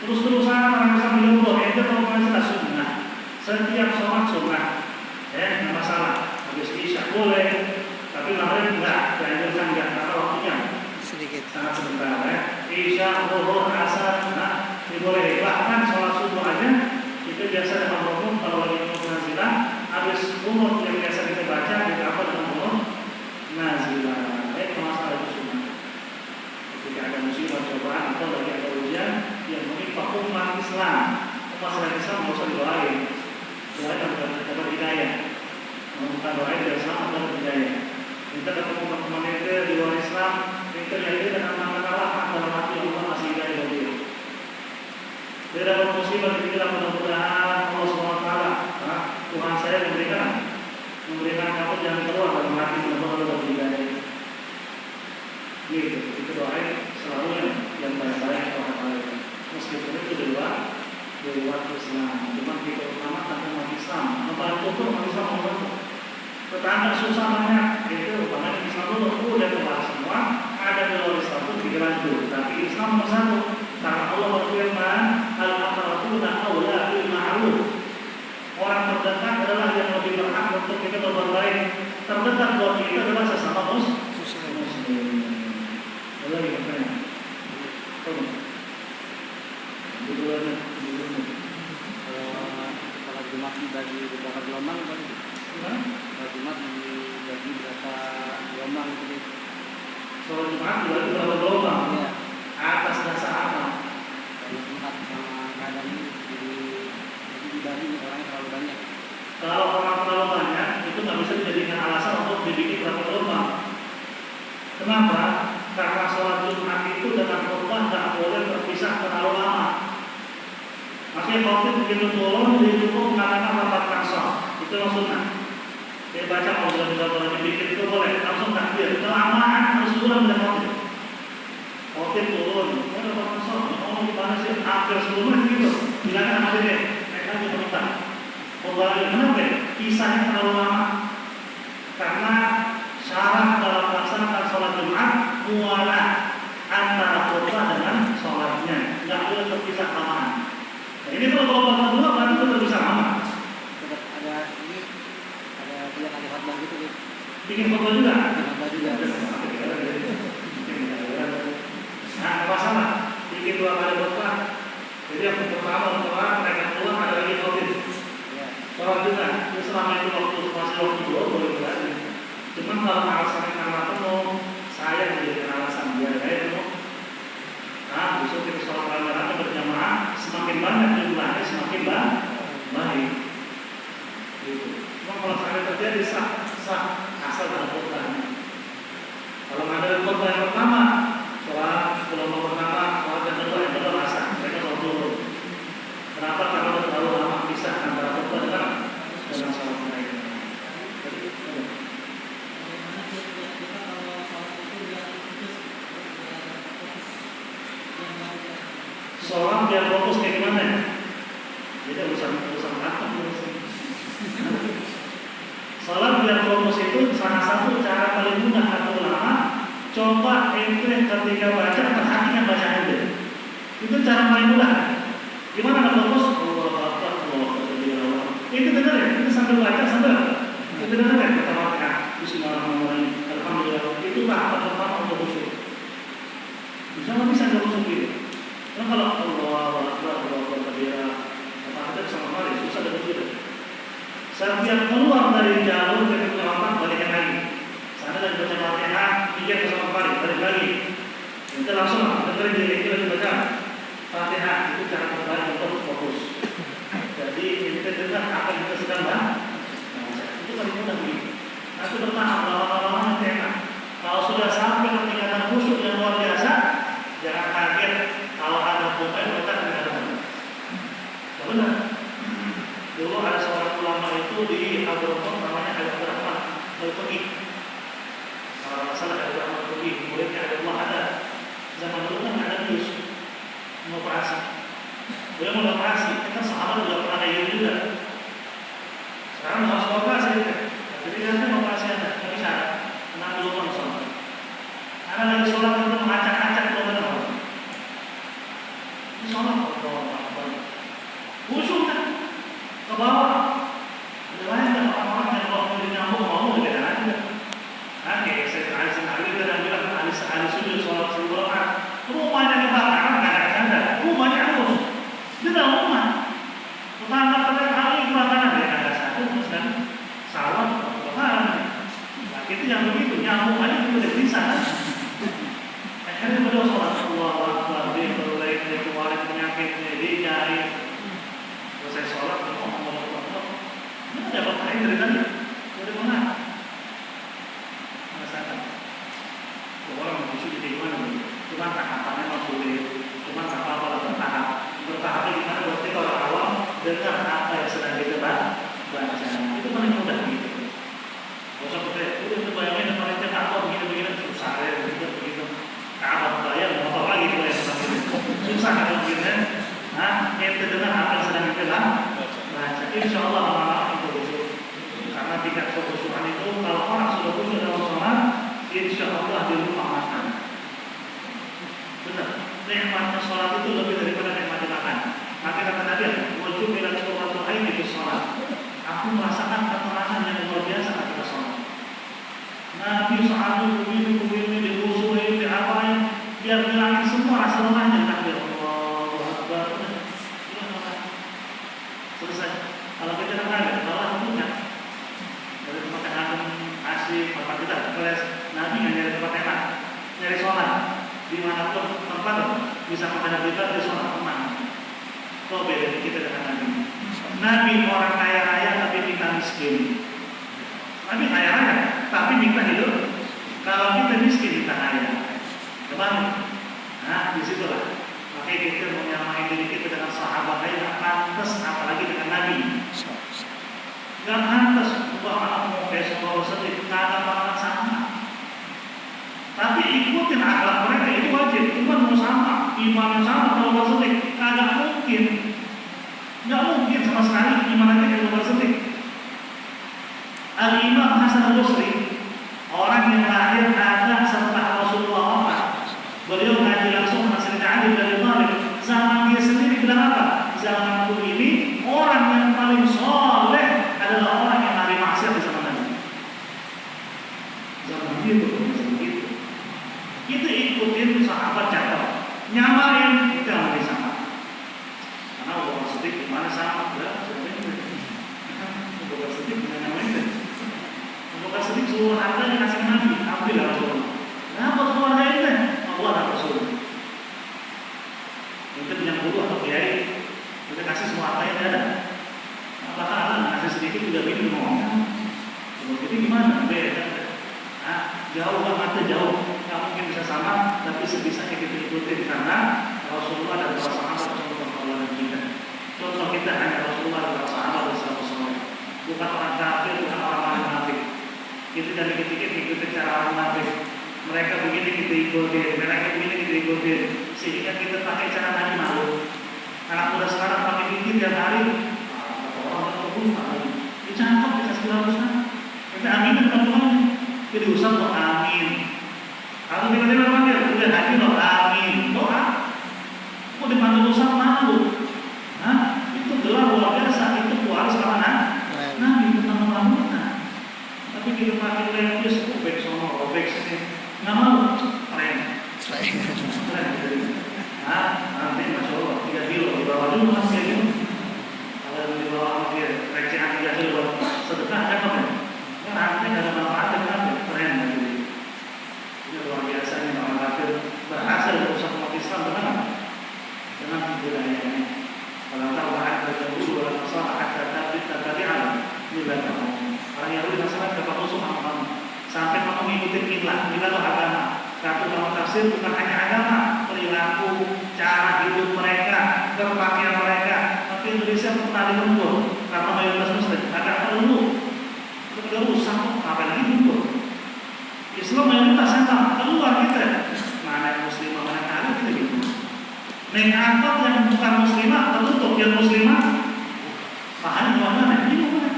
[SPEAKER 1] terus-terusan orang Islam bilang bahwa itu kalau sunnah setiap sholat sunnah nggak masalah. Habis isya boleh tapi maghrib enggak, dianjurkan enggak karena waktunya
[SPEAKER 2] Sedikit
[SPEAKER 1] sangat sebentar isya, zuhur, asar diboleh. Bahkan sholat subuh aja kita biasa dengan umum kalau lagi nazilah habis umur yang biasa kita baca ditambah dengan umur nazilah. Masalah itu sunnah. Ketika ada musibah cobaan atau lagi ada ujian yang menimpa umat Islam, Islam nggak usah didoain. Doain dapat hidayah. Bukan doain biar selamat dapat hidayah. Kita dapat teman-teman itu di luar Islam, kita yaitu dengan nama-nama dalam hati Allah masih hidayah bagi dia. Dia dapat musibah dibilang mudah-mudahan Allah SWT Tuhan saya memberikan kamu jangan keluar dalam hati mudah-mudahan Allah berdaya. Gitu, itu doain selalu yang baik-baik orang-orang meskipun itu di luar Islam. Cuma kita utamakan umat Islam. Membantu itu umat Islam membantu. Tetangga susah banyak, itu bahkan Islam itu udah keluar semua. Ada di luar Islam itu pikiran dulu, tapi Islam bersatu. Karena Allah berfirman, al-aqrabuna aula bil ma'ruf. Orang terdekat adalah yang lebih berhak untuk kita berbuat baik. Terdekat buat kita adalah sesama muslim. Lagi katanya.
[SPEAKER 3] Kalau Jumat dibagi beberapa gelombang apa itu? Kalau Jumat dibagi berapa gelombang itu?
[SPEAKER 1] Sholat Jumat dibagi berapa gelombang?
[SPEAKER 3] Iya.
[SPEAKER 1] Atas dasar apa?
[SPEAKER 3] Kalau Jumat sama kadang ini dibagi orangnya terlalu banyak.
[SPEAKER 1] Kalau orang terlalu banyak itu nggak bisa dijadikan Kenapa? Karena sholat Jumat itu dengan khutbah tidak boleh terpisah terlalu lama. Makanya khotib begitu turun dia cukup mengatakan rapatkan sholat. Itu maksudnya. Dia baca kalau sudah boleh dipikir itu boleh langsung takbir. Kelamaan harus turun dan khotib. Khotib turun, rapatkan sholat. Oh gimana sih? Akhir sebelumnya gitu. Bilangkan sama dia. Mereka juga minta. Kembali kenapa? Kisahnya terlalu lama. Karena syarat dalam melaksanakan sholat Jumat mualah antara khutbah dengan sholatnya, nggak boleh terpisah lamaan. Nah, ini kalau khutbah kedua berarti sudah terpisah lama.
[SPEAKER 3] Ada ini ada dia kali khutbah gitu gitu.
[SPEAKER 1] Bikin khutbah juga.
[SPEAKER 3] Khutbah juga.
[SPEAKER 1] Nah, masalah bikin 2 kali khutbah. Jadi yang pertama mereka keluar ada lagi khutbah.
[SPEAKER 3] Ya.
[SPEAKER 1] Sholat juga. Ini selama itu masih waktu 2 boleh berarti. Cuman kalau alasannya karena penuh, saya menjadi alasan biar saya penuh. Nah, besok kita sholat rame-rame berjamaah, semakin banyak jumlahnya semakin baik. Gitu. Cuma kalau saya terjadi sah asal ada khutbahnya. Kalau nggak ada khutbah yang pertama, sholat kelompok pertama, sholat yang kedua asal. Mereka sholat dulu. Kenapa? Karena terlalu lama pisah antara khutbah dengan sholat mereka. Sholat biar fokus kayak gimana ya? Jadi urusan apa? Sholat biar fokus itu salah satu cara paling mudah atau lama. Coba ente ketika baca perhatikan bacaan ente. Itu cara paling mudah. Gimana nak fokus? Allah Akbar, Allah Akbar. Itu dengar ya? Itu sambil baca sambil. Itu dengar ya? Pertama Bismillahirrahmanirrahim. Alhamdulillah. Itu tahap pertama untuk khusyuk. Bisa nggak bisa nggak khusyuk gitu? Nah kalau Allah Akbar kabira, apa ada sama mari susah dan sulit. Setiap keluar dari jalur ke kelewatan balikan lagi. Sana dari baca Fatihah, dia ke sama mari balik lagi. Kita langsung dengerin diri kita baca Fatihah itu cara terbaik untuk fokus. Jadi kita dengar apa yang kita sedang baca. Itu paling mudah begitu. Nanti bertahap lama-lama nanti enak. Kalau sudah sampai ke tingkatan khusyuk yang luar biasa, jangan kaget. Kalau ada pemain mereka tidak ada. Benar. Dulu ada seorang ulama itu di Abdurrahman namanya Abdurrahman Al-Faqih. Kalau masalah Abdurrahman Al-Faqih, muridnya Allah ada. Zaman dulu kan ada bius mengoperasi. Dia mau operasi, kita sahabat juga pernah kayak gitu juga. Sekarang harus operasi ya. Jadi nanti operasi ada, nggak bisa. Tenang dulu langsung. Karena lagi sholat itu mengacak-acak dulu kan. Sholat khusyuk kan ke bawah. Ada lain kan orang-orang yang kalau mau nyambung mau beda aja. Oke, saya Ali dan bilang Ali sujud sholat sebelum rumahnya kebakaran kadang-kadang rumahnya harus di dalam rumah. Tetangga Ali kebakaran ya ada satu terus kan salam kebakaran. Nah itu yang begitu nyambung aja itu udah bisa kan. Akhirnya beliau sholat Allah Akbar dia berlain dia keluarin penyakitnya dia nyari. Selesai sholat ngomong ini ada apa lain dari tadi dari mana? Merasakan orang khusyuk jadi gimana? Cuma tahapannya maksudnya cuma tak apa-apa bertahap gimana? Berarti kalau awam dengar apa yang sedang kita baca itu paling mudah gitu. Kalau seperti itu bayangin kemarin kita apa begini susah ya begitu. Kabar bayar motor lagi itu yang seperti itu susah kalau begini. Nah, kita dengar apa yang sedang kita baca. Insya Allah lama-lama itu khusyuk. Karena tingkat kekhusyukan itu kalau orang sudah khusyuk dalam sholat, insya Allah di rumah makan. Benar. Nikmatnya sholat itu lebih daripada nikmatnya makan. Maka kata Nabi, wajib bila qurratu aini di sholat. Aku merasakan ketenangan yang luar biasa ketika sholat. Nabi saat itu begini dikhusyukin, diapain, biar bilangin semua rasa lelahnya. Nabi Allah Akbar. Selesai. Kalau kita kan ada, Allah punya dari tempat yang asli, tempat kita kelas Nabi yang dari tempat enak, dari sholat dimanapun tempat bisa menghadap kita di sholat teman. Kau beda kita dengan Nabi. Nabi orang kaya raya tapi kita miskin. Nabi kaya raya tapi minta hidup. Kalau kita miskin kita kaya. Kembali. Nah, disitulah. Makanya kita menyamai diri kita dengan sahabat lain tidak pantas, apalagi dengan Nabi. Tidak pantas. Ubah anakmu kayak sebuah sedih, tidak ada banget sama. Tapi ikutin akhlak mereka itu wajib. Cuma mau sama, iman sama kalau sedih, tidak mungkin. Tidak mungkin sama sekali iman kita kalau sedih. Al-Imam Hasan al-Basri, orang yang lahir ada setelah Rasulullah wafat. Beliau ngaji langsung hasil Ali dari Thalib. Zaman dia sendiri bilang apa? Zamanku ini orang yang paling soleh adalah orang yang lari maksiat di zaman Nabi. Zaman itu, zaman itu. Kita ikutin sahabat cakap, nyamain kita nggak bisa sama. Karena orang sedikit gimana sama? Bukan sedikit dengan nyamain. Bukan sedikit seluruh harta yang kasih Nabi, ambillah Rasulullah. Kenapa keluarga ini? Allah dan Rasul. Kita punya guru atau kiai, kita kasih semua apa yang ada. Apakah Allah kasih sedikit juga ini ngomong? Kalau gitu gimana? Beda. Nah, jauh banget jauh. Nggak mungkin bisa sama, tapi sebisanya kita ikutin karena Rasulullah dan para sahabat contoh Allah dan kita. Contoh kita hanya Rasulullah dan para sahabat dan sahabat semua. Bukan orang kafir, bukan orang munafik. Kita dan dikit-dikit ikutin cara orang munafik. Mereka begini kita ikutin, mereka begini kita ikutin, sehingga kita pakai cara Nabi malu. Anak muda sekarang pakai gigi tiap hari, orang terbuka lagi. Dicangkok dikasih barusan. Kita amin teman-teman. Jadi usah doa amin. Kalau tiba-tiba panggil, udah haji doa amin, doa. Kok dipanggil usah malu? Hah? Itu gelar luar biasa. Itu harus kemana? Nabi tentang malunya. Tapi kita pakai levis, robek sono, robek sini. Nggak mau, keren. Nah, nanti Masya Allah, 3 kilo di bawah dulu mas ya gitu. Kalau di bawah dia recehan 3 kilo sedekah cakep ya. Ya nanti nggak ada manfaatnya kan, keren gitu. Ini luar biasa nih orang kafir berhasil berusaha umat Islam dengan budayanya. Kalau tahu ada dahulu orang masalah ada tapi alam nilai kamu. Orang Yahudi masalah dapat musuh sama kamu. Sampai kamu mengikuti milah itu agama. Satu dalam tafsir bukan hanya agama, perilaku, cara hidup mereka, berpakaian mereka. Tapi Indonesia pernah dilembur karena mayoritas Muslim. Agak perlu, itu rusak, apa lagi lembur. Islam mayoritas sama, keluar kita. Mana yang Muslimah, mana yang kali kita gitu. Naik angkot yang bukan Muslimah, tertutup yang Muslimah. Paham mana? Ini mana?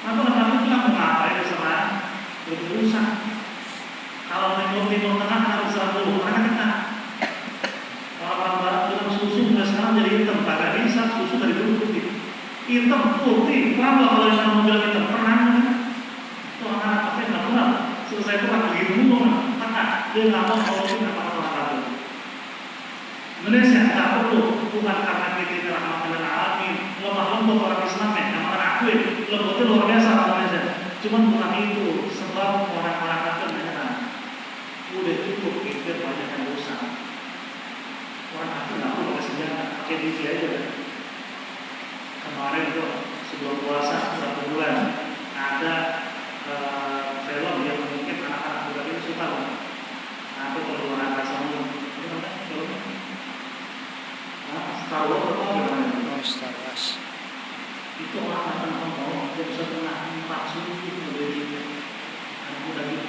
[SPEAKER 1] Apa namanya itu mau ngapain sama? Berusaha. Kalau timur tengah harus 100, mereka kena. Orang barat bilang susu mulai sekarang jadi hitam, kagak bisa susu dari dulu putih. Hitam putih, kenapa kalau yang mau bilang hitam pernah? Itu anak pakai nggak pernah. Selesai itu kan begitu ngomong, tengah dia nggak mau kalau kita apa-apa lagi. Indonesia nggak perlu, bukan karena kita ini rahmatan lil alamin, lemah lembut orang Islam yang mana akuin, lembutnya luar biasa orang Indonesia. Cuman bukan itu sebab orang-orang kafir menyerang. Udah cukup kita banyak yang rusak. Orang kafir nggak perlu pakai senjata, pakai TV aja. Kemarin tuh sebelum puasa 1 bulan ada film yang mungkin anak-anak muda ini suka. Nah, itu kalau orang kasar itu mana? Star Wars atau gimana?
[SPEAKER 2] Star Wars.
[SPEAKER 1] Itu orang akan ngomong dia bisa tengah 4 subuh dari anak muda itu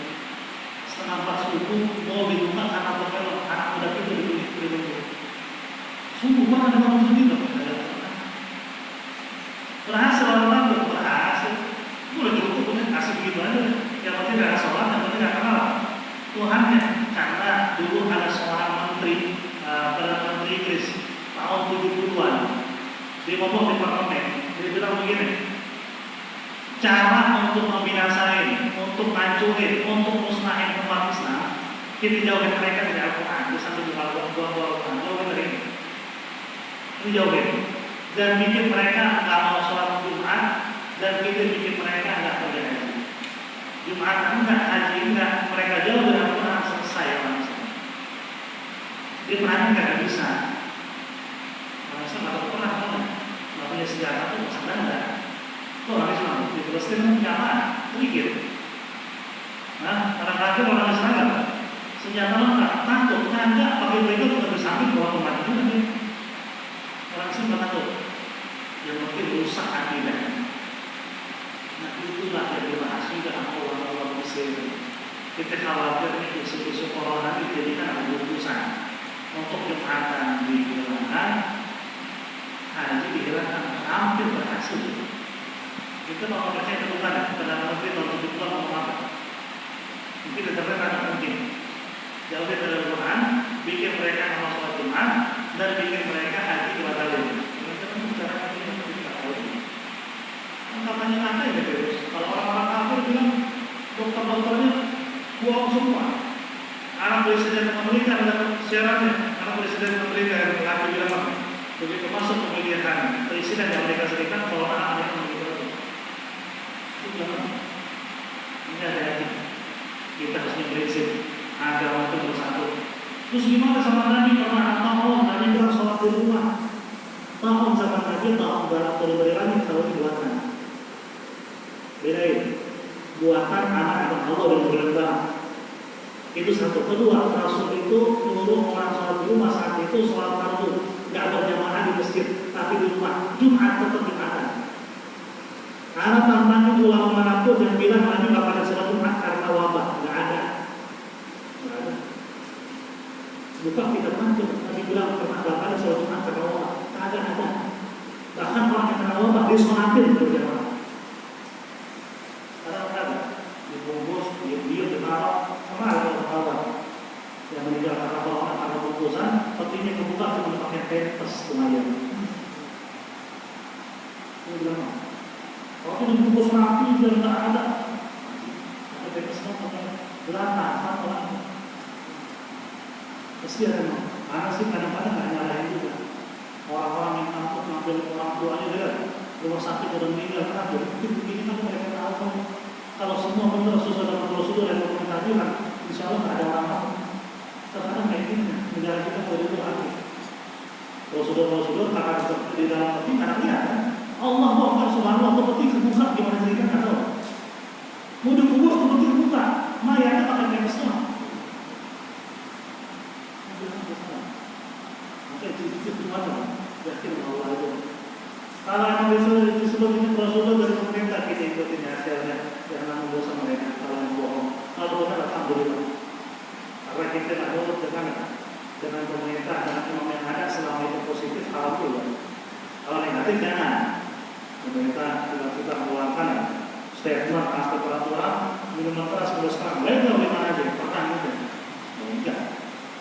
[SPEAKER 1] setengah 4 subuh mau dibuka karena terpelok anak muda itu dibeli sungguh mana ada orang sendiri berhasil orang berhasil boleh cukup punya kasih begitu aja yang penting gak ada sholat yang penting gak kenal Tuhannya karena dulu ada seorang menteri Perdana Menteri Inggris tahun 70-an dia ngomong di parlemen. Dia bilang begini, cara untuk membinasain, untuk ngancurin, untuk musnahin umat Islam, kita jauhin mereka dari Al-Quran, itu sampai buka buah-buah Al-Quran, jauhin dari ini. Ini jauhin. Dan bikin mereka nggak mau sholat Jumat, dan kita bikin mereka nggak pergi haji. Jumat enggak, haji enggak, mereka jauh dari Al-Quran, selesai orang Islam. Dia berani nggak bisa. Orang Islam nggak pernah punya sejarah itu masa Belanda. Itu orang Islam di Palestina punya apa? Rigid. Nah, orang kafir orang Israel senjata lengkap, takut, nggak pakai bego juga di samping bawa kemana juga nih. Orang sih nggak takut, yang penting rusak akidah. Nah itulah yang dibahas juga sama orang-orang Muslim. Kita khawatir nih isu-isu corona ini dijadikan ada keputusan untuk Jumatan dihilangkan, haji dihilangkan, hampir berhasil. Itu kalau percaya kebukan, Perdana Menteri tahun 72 ngomong apa? Mungkin diterima ada mungkin. Jauh dari Al-Quran, bikin mereka sama sholat Jumat dan bikin mereka haji dibatalin. Itu kan cara ini yang kita tahu. Katanya apa ya terus? Kalau orang-orang kafir bilang dokter-dokternya buang semua. Anak presiden Amerika dalam syaratnya, anak presiden Amerika yang mengaku bilang apa? Begitu masuk pemilihan presiden di Amerika Serikat, kalau anak memiliki itu. Itu jangan. Ini ada yang kita harusnya prinsip agama itu bersatu. Terus gimana sama Nabi? Pernah tahun Nabi bilang sholat di rumah. Tahun zaman Nabi, tahun dalam dari langit, tahun buatan. Bedain. Buatan anak-anak Allah dan berlembang. Itu satu. Kedua, Rasul itu menyuruh orang sholat di rumah saat itu sholat fardu, nggak berjamaah di masjid, tapi di rumah. Jumat tetap Jumatan. Karena tantangan ulama manapun yang bilang Nabi nggak pada sholat Jumat karena wabah, nggak ada. Bukan tidak mungkin. Nabi bilang pernah nggak pada sholat Jumat karena wabah, nggak ada. Bahkan orang yang kena wabah disolatin berjamaah. Dibungkus, dia ditaruh sama ada orang yang meninggal karena corona karena bungkusan, petinya kebuka cuma pakai pempes lumayan. Ini bilang, waktu dibungkus rapi dia nggak ada, pakai pempesnya pakai berantakan orang. Kesian memang, karena sih kadang-kadang nggak nyalahin juga. Orang-orang yang takut ngambil orang tuanya dia rumah sakit udah meninggal karena begini kan mereka tahu kan. Kalau semua benar sesuai dengan prosedur yang tadi kan, insya Allah nggak ada apa-apa. Terkadang kayak gini, negara kita begitu hati. Prosedur-prosedur akan seperti di dalam peti karena lihat kan, Allah bongkar subhanahu atau peti kebuka gimana cerita nggak tahu. Mau dikubur atau peti kebuka, mayatnya pakai pempes doang. Maka itu gimana? Yakin Allah itu. Kalau yang disebut ini prosedur dari pemerintah kita ikutin hasilnya. Jangan membosan mereka kalau yang bohong. Kalau benar alhamdulillah. Karena kita tidak nurut dengan pemerintah dan imam yang ada selama itu positif alhamdulillah. Kalau negatif jangan. Pemerintah kita mengeluarkan statement atau peraturan minuman keras mulai sekarang. Legal di mana aja perang itu. Enggak.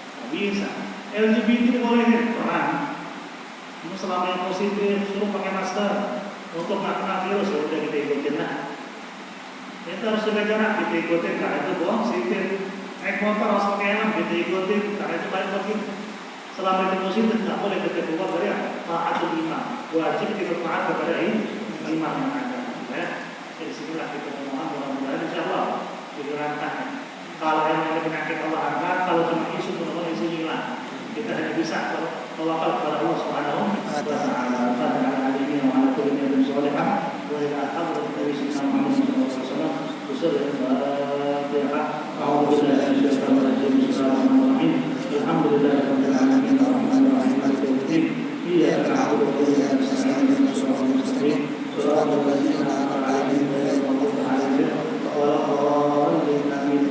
[SPEAKER 1] Tidak bisa. LGBT dibolehin perang. Selama yang positif suruh pakai masker untuk nggak kena virus ya udah kita ikutin lah. Kita harus jaga jarak, kita ikutin, karena itu bohong, sipir. Naik motor harus pakai helm, kita ikutin, karena itu baik lagi. Selama itu positif, tidak boleh kita keluar dari taatul imam. Wajib kita taat kepada imam yang ada. Ya, jadi sinilah kita memohon mudah-mudahan insya Allah dihilangkan. Kalau yang ada penyakit Allah angkat, kalau cuma isu mudah-mudahan isu hilang. Kita hanya bisa tawakal kepada Allah Subhanahu wa Ta'ala. Ala alihi wa ala kulli nabiyyin shalihah wa ila hadratin Nabi sallallahu alaihi wasallam. Bismillahirrahmanirrahim. A'udzu billahi minasyaitonir rajim. Bismillahirrahmanirrahim. Alhamdulillahirabbil alamin arrahmanir rahim maliki yaumiddin. Iyyaka na'budu wa iyyaka nasta'in. Ihdinas siratal mustaqim. Shiratal ladzina an'amta 'alaihim ghairil maghdubi 'alaihim waladdallin. Amin.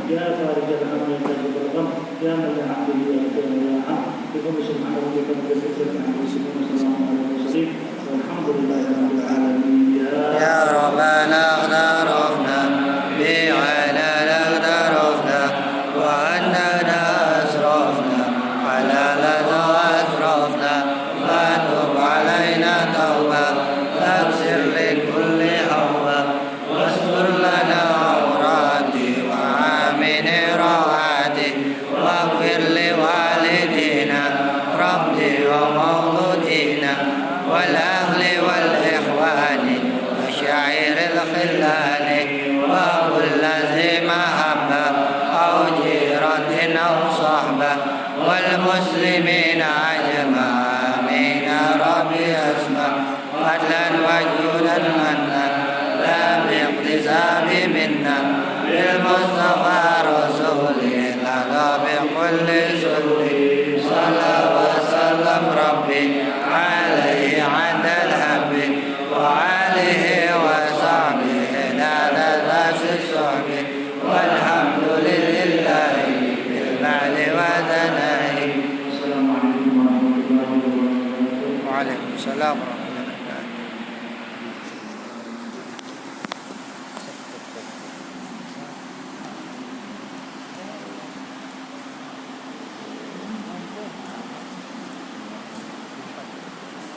[SPEAKER 1] Ya farijal hamd ya tajibul gham ya man la hamdu ya ham bikum subhanahu wa ta'ala sallallahu alaihi wasallam walhamdulillahi rabbil alamin ya rabbana aghdharna bi'ala aghdharna wa annana asrafna ala ladha asrafna wa tub alaina tawba taghfir li kulli awwa wastur lana واغفر لوالدينا ربي ومولودينا والأهل والإخوان وشاعر الخلان وكل ذي محبة أو جيرة أو صحبة والمسلمين أجمعين ربي أسمع فضلا وجودا منا لا باقتساب منا
[SPEAKER 2] بالمصطفى رسوله لنا بكل سنة صلى وسلم ربي عليه عند الهب وعليه وصحبه نادى في الصحب والحمد لله بالبعد وثنائه.
[SPEAKER 1] Assalamualaikum warahmatullahi wabarakatuh.
[SPEAKER 2] وعليكم السلام ورحمة الله.